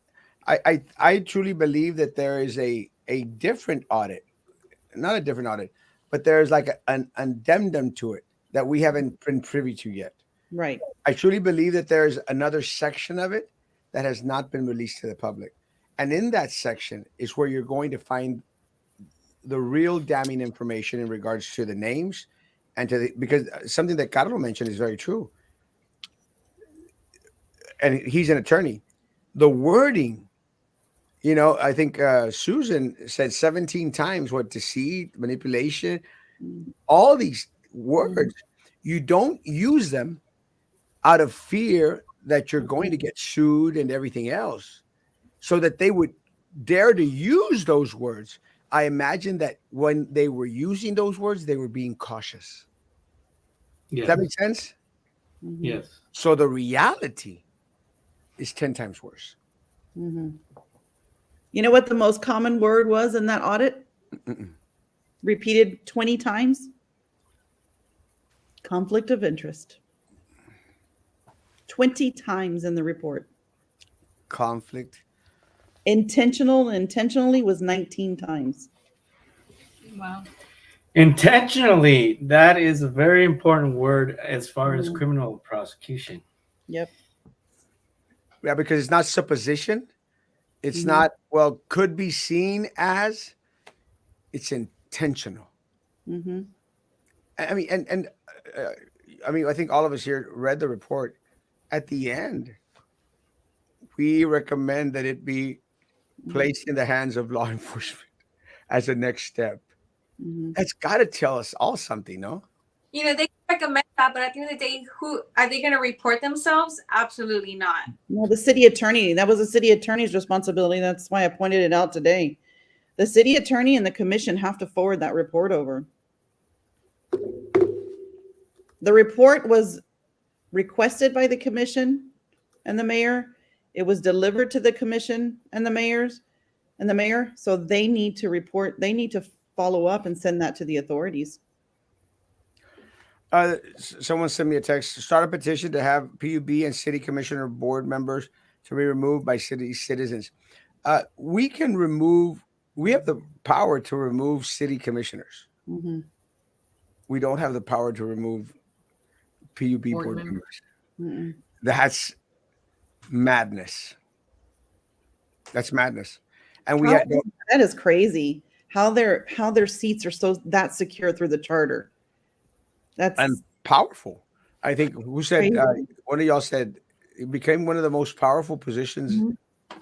I truly believe that there is a different audit, not a different audit, but there's like an addendum to it that we haven't been privy to yet.
Right.
I truly believe that there's another section of it that has not been released to the public. And in that section is where you're going to find the real damning information in regards to the names and because something that Carlos mentioned is very true. And he's an attorney. The wording, I think Susan said 17 times what deceit, manipulation, all these words, you don't use them out of fear that you're going to get sued and everything else, so that they would dare to use those words. I imagine that when they were using those words, they were being cautious.
Yes.
Does that make sense?
Yes.
So the reality is 10 times worse.
You know what the most common word was in that audit? Repeated 20 times? Conflict of interest. 20 times in the report.
conflict.
Intentionally was 19 times.
Wow.
Intentionally, that is a very important word as far as
Mhm.
criminal prosecution.
Yep.
Yeah, because it's not supposition. It's
Mhm.
not, well, could be seen as, it's intentional.
Mm-hmm.
I mean, uh, I mean, I think all of us here read the report. At the end, we recommend that it be placed in the hands of law enforcement as a next step.
Mm-hmm.
That's got to tell us all something, no?
You know, they recommend that, but at the end of the day, who are they going to report themselves? Absolutely not.
No, the city attorney. That was the city attorney's responsibility. That's why I pointed it out today. The city attorney and the commission have to forward that report over. The report was requested by the commission and the mayor. It was delivered to the commission and the mayor. So they need to report, they need to follow up and send that to the authorities.
Someone sent me a text. Start a petition to have PUB and city commissioner board members to be removed by city citizens. We can remove. We have the power to remove city commissioners.
Mm-hmm.
We don't have the power to remove PUB
Board
board
members.
members.
Mm-mm.
That's madness. That's madness. And we had
That is crazy. How their seats are so that secure through the charter. That's
and powerful. I think who said
crazy.
one of y'all said it became one of the most powerful positions
Mhm.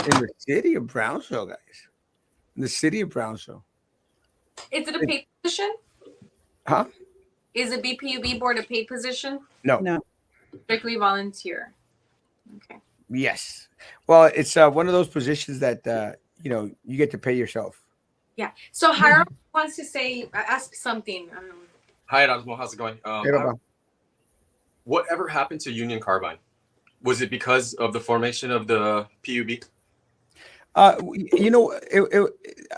in the city of Brownsville, guys. In the city of Brownsville.
Is it a paid position?
Huh?
Is a BPUB board a paid position?
No.
No.
Strictly volunteer. Okay.
Yes. Well, it's one of those positions that you get to pay yourself.
Yeah. So Hiram wants to say, ask something.
Hi, Erasmo. How's it going?
Hey, Baba.
Whatever happened to Union Carbine? Was it because of the formation of the PUB?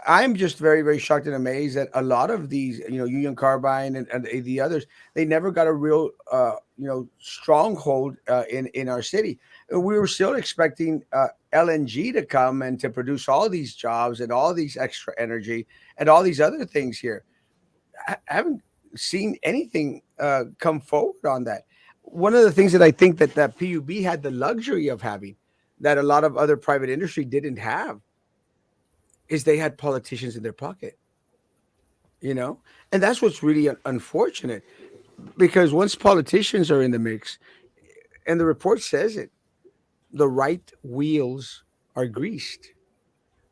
I'm just very, very shocked and amazed that a lot of these, Union Carbine and the others, they never got a real, stronghold in our city. We were still expecting LNG to come and to produce all these jobs and all these extra energy and all these other things here. I haven't seen anything come forward on that. One of the things that I think that PUB had the luxury of having that a lot of other private industry didn't have is they had politicians in their pocket, and that's what's really unfortunate, because once politicians are in the mix, and the report says it, the right wheels are greased.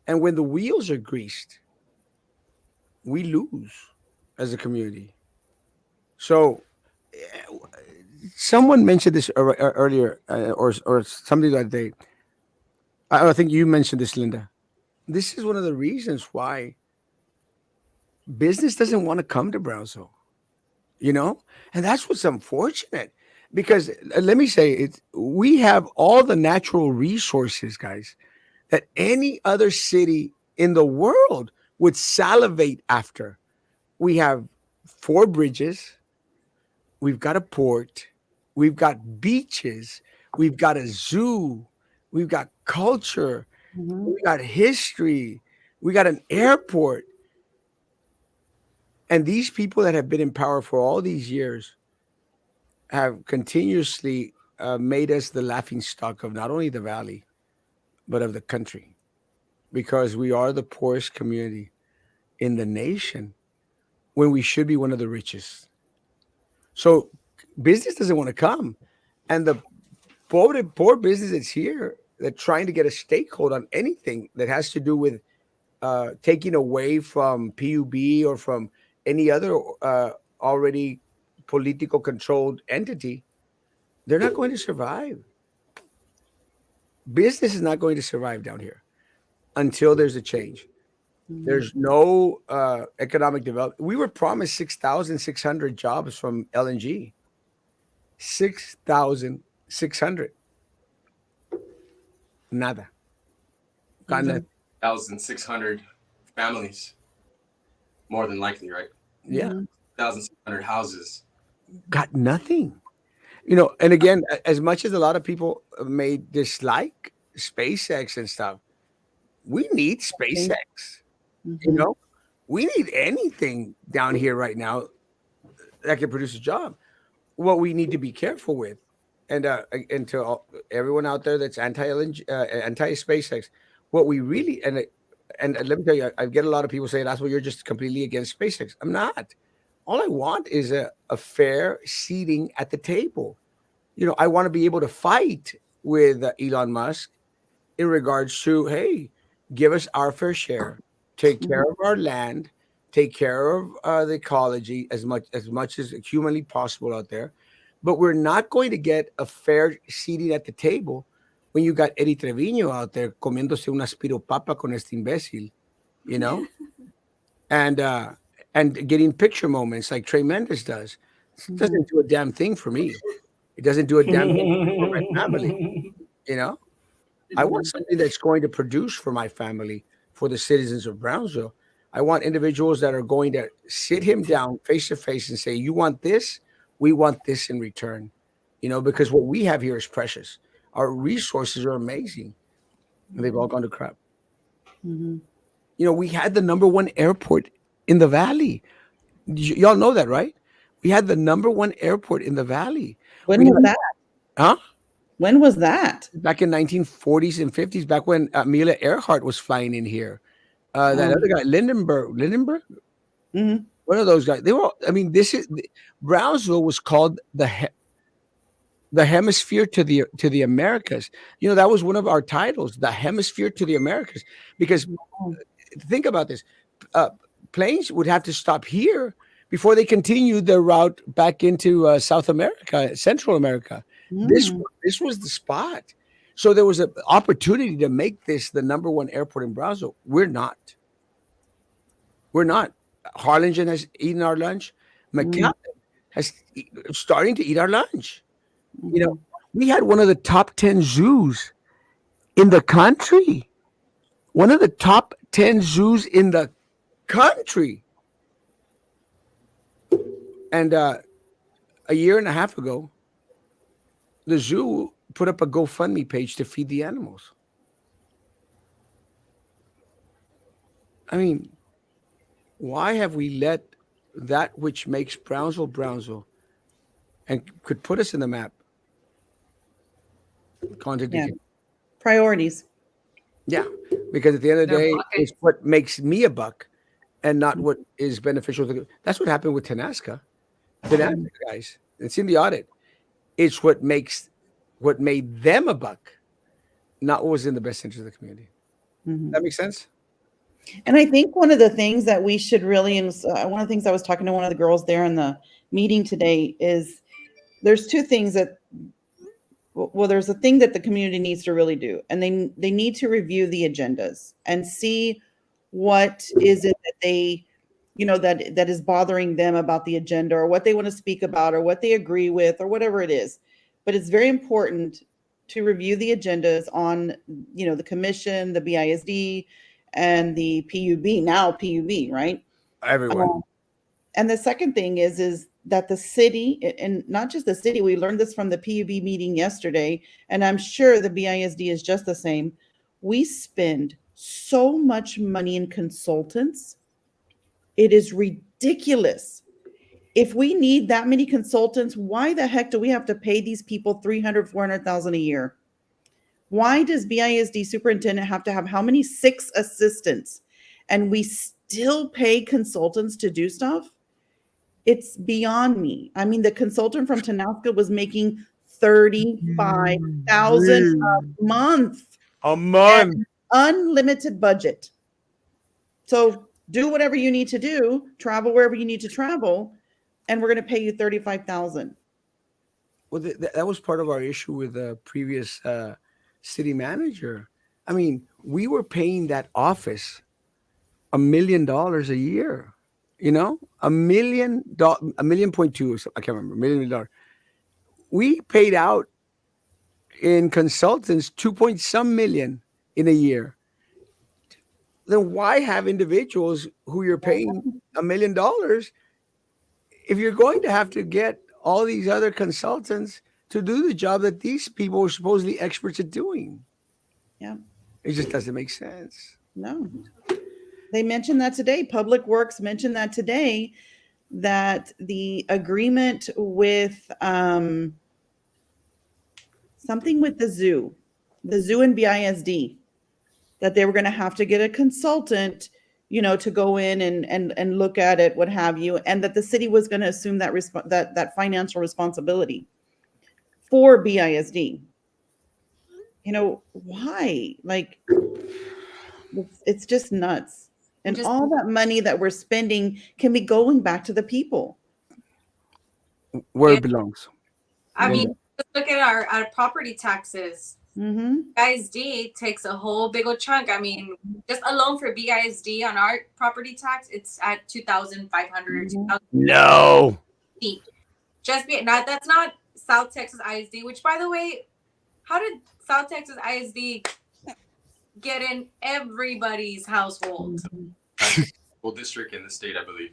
And when the wheels are greased, we lose as a community. So someone mentioned this earlier, or something the other day. I think you mentioned this, Linda. This is one of the reasons why business doesn't want to come to Brownsville, and that's what's unfortunate. Because let me say it, we have all the natural resources, guys, that any other city in the world would salivate after. We have 4 bridges, we've got a port, we've got beaches, we've got a zoo, we've got culture,
Mhm.
we got history, we got an airport. And these people that have been in power for all these years have continuously made us the laughing stock of not only the valley, but of the country, because we are the poorest community in the nation when we should be one of the richest. So business doesn't want to come. And the poor business that's here, that trying to get a stakehold on anything that has to do with taking away from PUB or from any other already political controlled entity, they're not going to survive. Business is not going to survive down here until there's a change. There's no economic development. We were promised 6,600 jobs from LNG. 6,600. Nada. Got nothing.
1,600 families, more than likely, right?
Yeah.
1,600 houses.
Got nothing. And again, as much as a lot of people may dislike SpaceX and stuff. We need SpaceX. You
Mhm.
know, we need anything down here right now that can produce a job. What we need to be careful with, and to everyone out there that's anti SpaceX, what we really and let me tell you, I get a lot of people saying that's what you're just completely against SpaceX. I'm not. All I want is a fair seating at the table. I want to be able to fight with Elon Musk in regards to, hey, give us our fair share, take care
Mhm.
of our land, take care of the ecology as much as humanly possible out there. But we're not going to get a fair seating at the table when you got Eddie Trevino out there comiéndose una spiropapa con este imbécil, you know, and uh, and getting picture moments like Trey Mendes does. It
Mhm.
doesn't do a damn thing for me. It doesn't do a damn thing for my family, you know. I want
Mhm.
something that's going to produce for my family, for the citizens of Brownsville. I want individuals that are going to sit him down face to face and say, "You want this? We want this in return." Because what we have here is precious. Our resources are amazing, and they've all gone to crap.
Mhm.
We had the number one airport in the valley. Y'all know that, right? We had the number one airport in the valley.
When
We
was
had,
that?
huh?
When was that?
Back in 1940s and 50s, back when Amelia Earhart was flying in here. That
Um,
other guy, Lindenberg,
mhm.
one of those guys. They were. I mean, Brownsville was called the hemisphere to the Americas. That was one of our titles, the hemisphere to the Americas, because
Oh.
think about this. Uh, Planes would have to stop here before they continued their route back into South America, Central America. This
Mm.
this was the spot. So there was an opportunity to make this the number one airport in Brownsville. We're not. We're not. Harlingen has eaten our lunch.
Mm.
McAllen starting to eat our lunch. You know,
Mhm.
we had one of the top 10 zoos in the country. One of the top 10 zoos in the country. And a year and a half ago, the zoo put up a GoFundMe page to feed the animals. I mean, why have we let that which makes Brownsville Brownsville and could put us in the map gone to
Yeah.
decay?
Priorities.
Yeah, because at the end of the
Their
day, it's
pockets.
what makes me a buck and not what is beneficial to. That's what happened with Tanaska. Tanaska
Mhm.
guys, it's in the audit. It's what made them a buck, not what was in the best interest of the community.
Mhm.
That makes sense.
And I think one of the things that we should really, and one of the things I was talking to one of the girls there in the meeting today is there's two things that, well, there's a thing that the community needs to really do, and they need to review the agendas and see what is it that they, that is bothering them about the agenda, or what they want to speak about, or what they agree with, or whatever it is. But it's very important to review the agendas on, the commission, the BISD, and the PUB, now PUB, right?
Everyone.
Um, and the second thing is that the city, and not just the city, we learned this from the PUB meeting yesterday, and I'm sure the BISD is just the same. We spend so much money in consultants. It is ridiculous. If we need that many consultants, why the heck do we have to pay these people 300, 400,000 a year? Why does BISD superintendent have to have how many? 6 assistants, and we still pay consultants to do stuff? It's beyond me. I mean, the consultant from Tanaska was making 35,000 a month
A
and
month.
unlimited budget. So do whatever you need to do, travel wherever you need to travel, and we're going to pay you 35,000.
Well, that was part of our issue with the previous city manager. I mean, we were paying that office $1 million a year. $1 million, $1.2 million. I can't remember. $1 million. We paid out in consultants 2 point some million in a year. Then why have individuals who you're paying $1 million if you're going to have to get all these other consultants to do the job that these people were supposedly experts at doing?
Yeah.
It just doesn't make sense.
No. They mentioned that today. Public Works mentioned that today, that the agreement with something with the zoo and BISD, that they were going to have to get a consultant, to go in and look at it, what have you, and that the city was going to assume that financial responsibility for BISD. Why? Like, it's just nuts. And all that money that we're spending can be going back to the people.
Where it belongs.
I mean,
Linda.
let's look at our property taxes. BISD takes a whole big old chunk. I mean, just alone for BISD on our property tax, it's at 2,500.
No.
Now that's not South Texas ISD, which, by the way, how did South Texas ISD get in everybody's household?
Well, district in the state, I believe.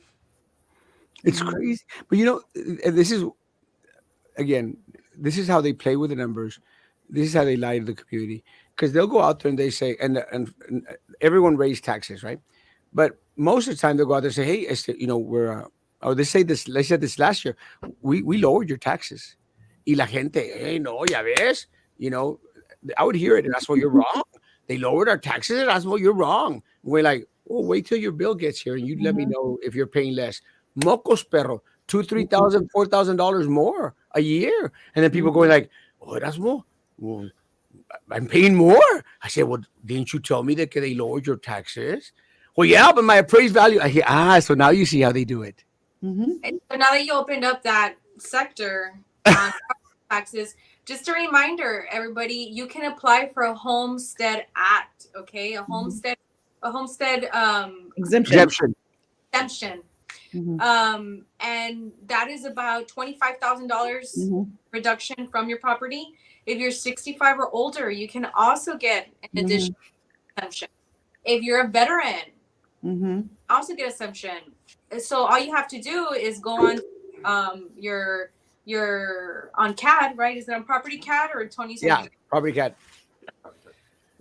It's crazy. But this is, again, this is how they play with the numbers. This is how they lie to the community. Because they'll go out there and they say, and everyone raised taxes, right? But most of the time they'll go out there and say, hey, we're, they said this last year, we lowered your taxes. Y la gente, hey, no, ya ves, I would hear it, Erasmo, you're wrong. They lowered our taxes, Erasmo, you're wrong. And we're like, oh, wait till your bill gets here and you let me know if you're paying less. Mocos, perro, $2,000, $3,000, $4,000 more a year. And then people going like, oh, Erasmo, well, I'm paying more. I said, well, didn't you tell me that they lowered your taxes? Well, yeah, but my appraised value. So now you see how they do it.
And so now that you opened up that sector on taxes, just a reminder, everybody, you can apply for a Homestead Act, okay? A homestead
Exemption.
And that is about $25,000 reduction from your property. If you're 65 or older, you can also get an additional exemption. If you're a veteran, also get exemption. So all you have to do is go on your on CAD, right? Is it on Property CAD or Tony's?
Yeah, Property CAD.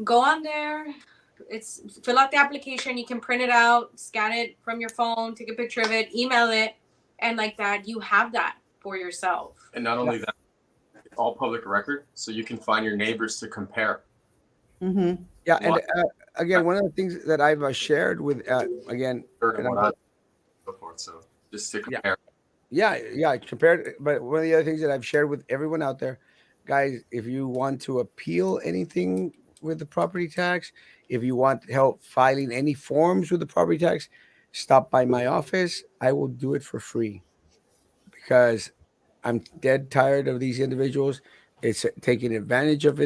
Go on there. Fill out the application. You can print it out, scan it from your phone, take a picture of it, email it, and like that, you have that for yourself.
And not only that, it's all public record, so you can find your neighbors to compare.
Yeah, and again, one of the things that I've shared with
Before, so just to compare.
Yeah, compared. But one of the other things that I've shared with everyone out there, guys, if you want to appeal anything with the property tax, if you want help filing any forms with the property tax, stop by my office. I will do it for free because I'm dead tired of these individuals. It's taking advantage of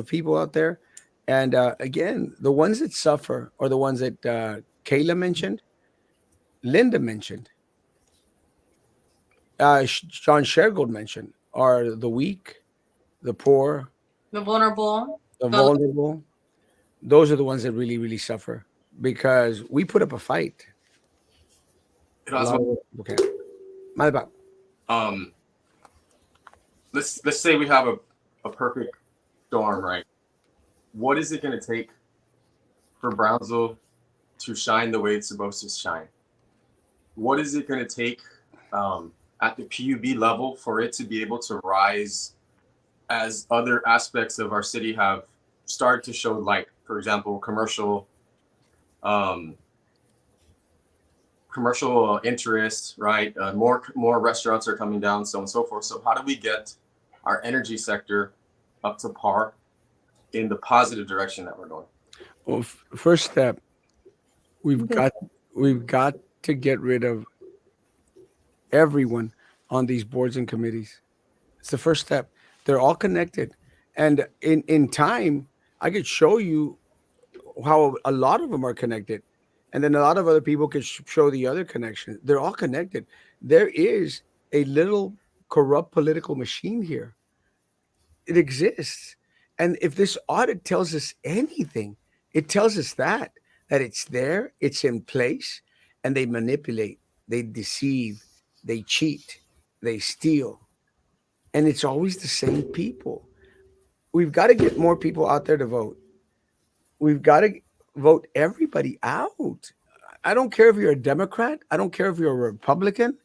people out there. And again, the ones that suffer are the ones that Kayla mentioned, Linda mentioned, John Shergold mentioned, are the weak, the poor,
The vulnerable.
the vulnerable. Those are the ones that really, really suffer because we put up a fight. Okay. My bad.
Let's say we have a perfect storm, right? What is it going to take for Brownsville to shine the way it's supposed to shine? What is it going to take at the PUB level for it to be able to rise as other aspects of our city have started to show light? For example, commercial interest, right? More restaurants are coming down, so on and so forth. So how do we get our energy sector up to par in the positive direction that we're going?
Well, first step, we've got to get rid of everyone on these boards and committees. It's the first step. They're all connected, and in time, I could show you how a lot of them are connected, and then a lot of other people could show the other connection. They're all connected. There is a little corrupt political machine here. It exists. And if this audit tells us anything, it tells us that it's there, it's in place, and they manipulate, they deceive, they cheat, they steal. And it's always the same people. We've got to get more people out there to vote. we've got to vote everybody out. I don't care if you're a Democrat. I don't care if you're a Republican.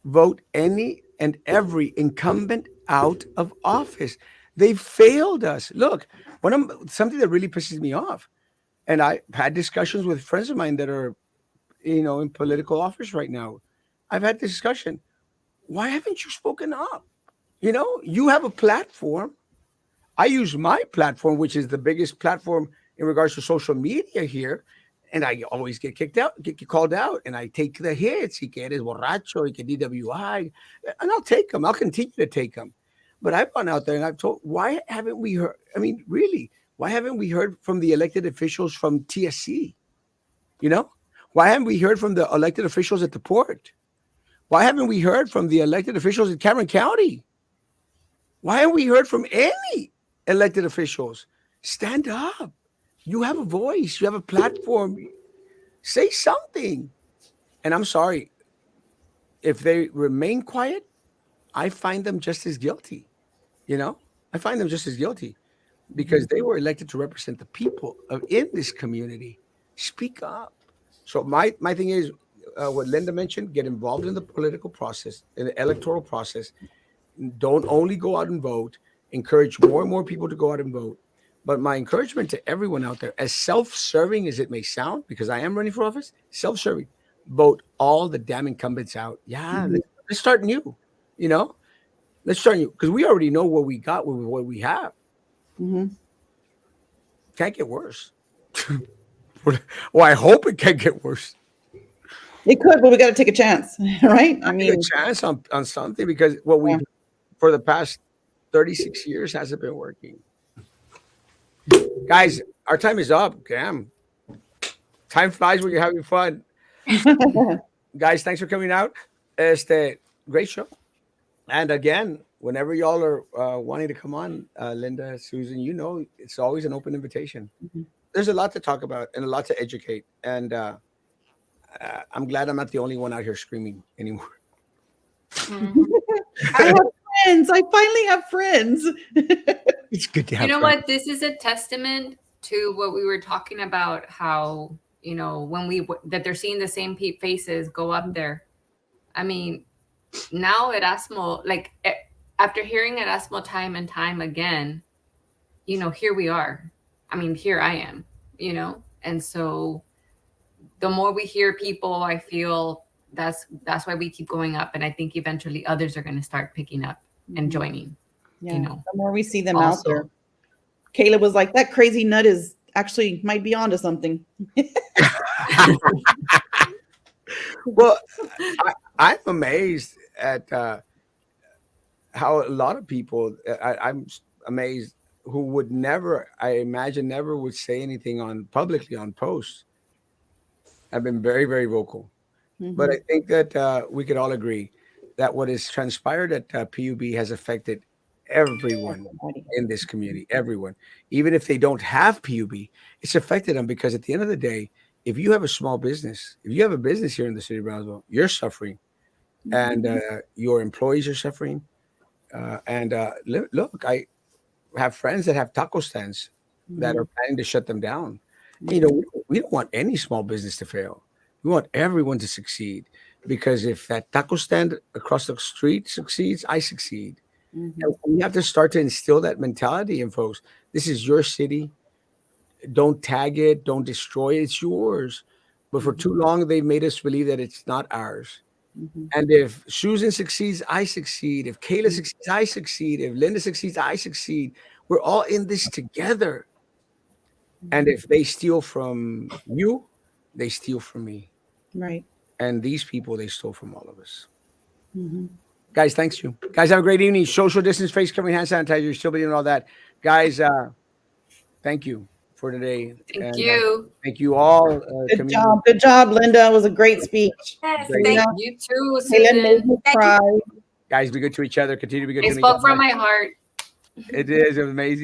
Vote any and every incumbent out of office. They failed us. Look, something that really pisses me off, and I had discussions with friends of mine that are, in political office right now. I've had this discussion. Why haven't you spoken up? You have a platform. I use my platform, which is the biggest platform in regards to social media here, and I always get kicked out, get called out, and I take the hits. Y que eres borracho, y que DWI, and I'll take them. I'll continue to take them. But I've gone out there and I've told, why haven't we heard? I mean, really, why haven't we heard from the elected officials from TSC? Why haven't we heard from the elected officials at the port? Why haven't we heard from the elected officials in Cameron County? Why haven't we heard from any elected officials? Stand up. You have a voice. You have a platform. Say something. And I'm sorry, if they remain quiet, I find them just as guilty. I find them just as guilty because they were elected to represent the people in this community. Speak up. So my thing is, what Linda mentioned, get involved in the political process, in the electoral process. Don't only go out and vote. Encourage more and more people to go out and vote. But my encouragement to everyone out there, as self-serving as it may sound, because I am running for office, self-serving, vote all the damn incumbents out. Yeah, let's start new. Let's start new because we already know what we got with what we have. Can't get worse. Well, I hope it can't get worse.
It could, but we got to take a chance, right? I mean,
take a chance on something because what we for the past 36 years hasn't been working. Guys, our time is up. Damn. Time flies when you're having fun. Guys, thanks for coming out. Great show. And again, whenever y'all are wanting to come on, Linda, Susan, it's always an open invitation. There's a lot to talk about and a lot to educate. And I'm glad I'm not the only one out here screaming anymore.
I have friends. I finally have friends.
It's good to have
You know
friends.
what? This is a testament to what we were talking about, how, that they're seeing the same faces go up there. I mean, now Erasmo, like after hearing Erasmo time and time again, here we are. I mean, here I am, and so the more we hear people, I feel that's why we keep going up. And I think eventually others are going to start picking up and joining.
Yeah, the more we see them out there. Caleb was like, that crazy nut might be onto something.
Well, I'm amazed at how a lot of people, I'm amazed, who would never, I imagine, never would say anything publicly on posts. I've been very, very vocal. But I think that we could all agree that what has transpired at PUB has affected everyone in this community, everyone. Even if they don't have PUB, it's affected them because at the end of the day, if you have a small business, if you have a business here in the city of Brownsville, you're suffering and your employees are suffering. Look, I have friends that have taco stands that are planning to shut them down. We don't want any small business to fail. We want everyone to succeed because if that taco stand across the street succeeds, I succeed. And we have to start to instill that mentality in folks. This is your city. Don't tag it. Don't destroy it. It's yours. But for too long, they've made us believe that it's not ours. And if Susan succeeds, I succeed. If Kayla succeeds, I succeed. If Linda succeeds, I succeed. We're all in this together. And if they steal from you, they steal from me.
Right.
And these people, they stole from all of us. Guys, thanks you. Guys, have a great evening. Social distance, face covering, hand sanitizer, still doing all that. Guys, thank you for today.
Thank you.
Thank you all.
Good job. Good job, Linda. It was a great speech.
Yes,
Great.
thank
You too,
Kaylin made
Susan.
me cry.
Guys, be good to each other. Continue to be good
It
to me.
spoke from my heart.
It is amazing.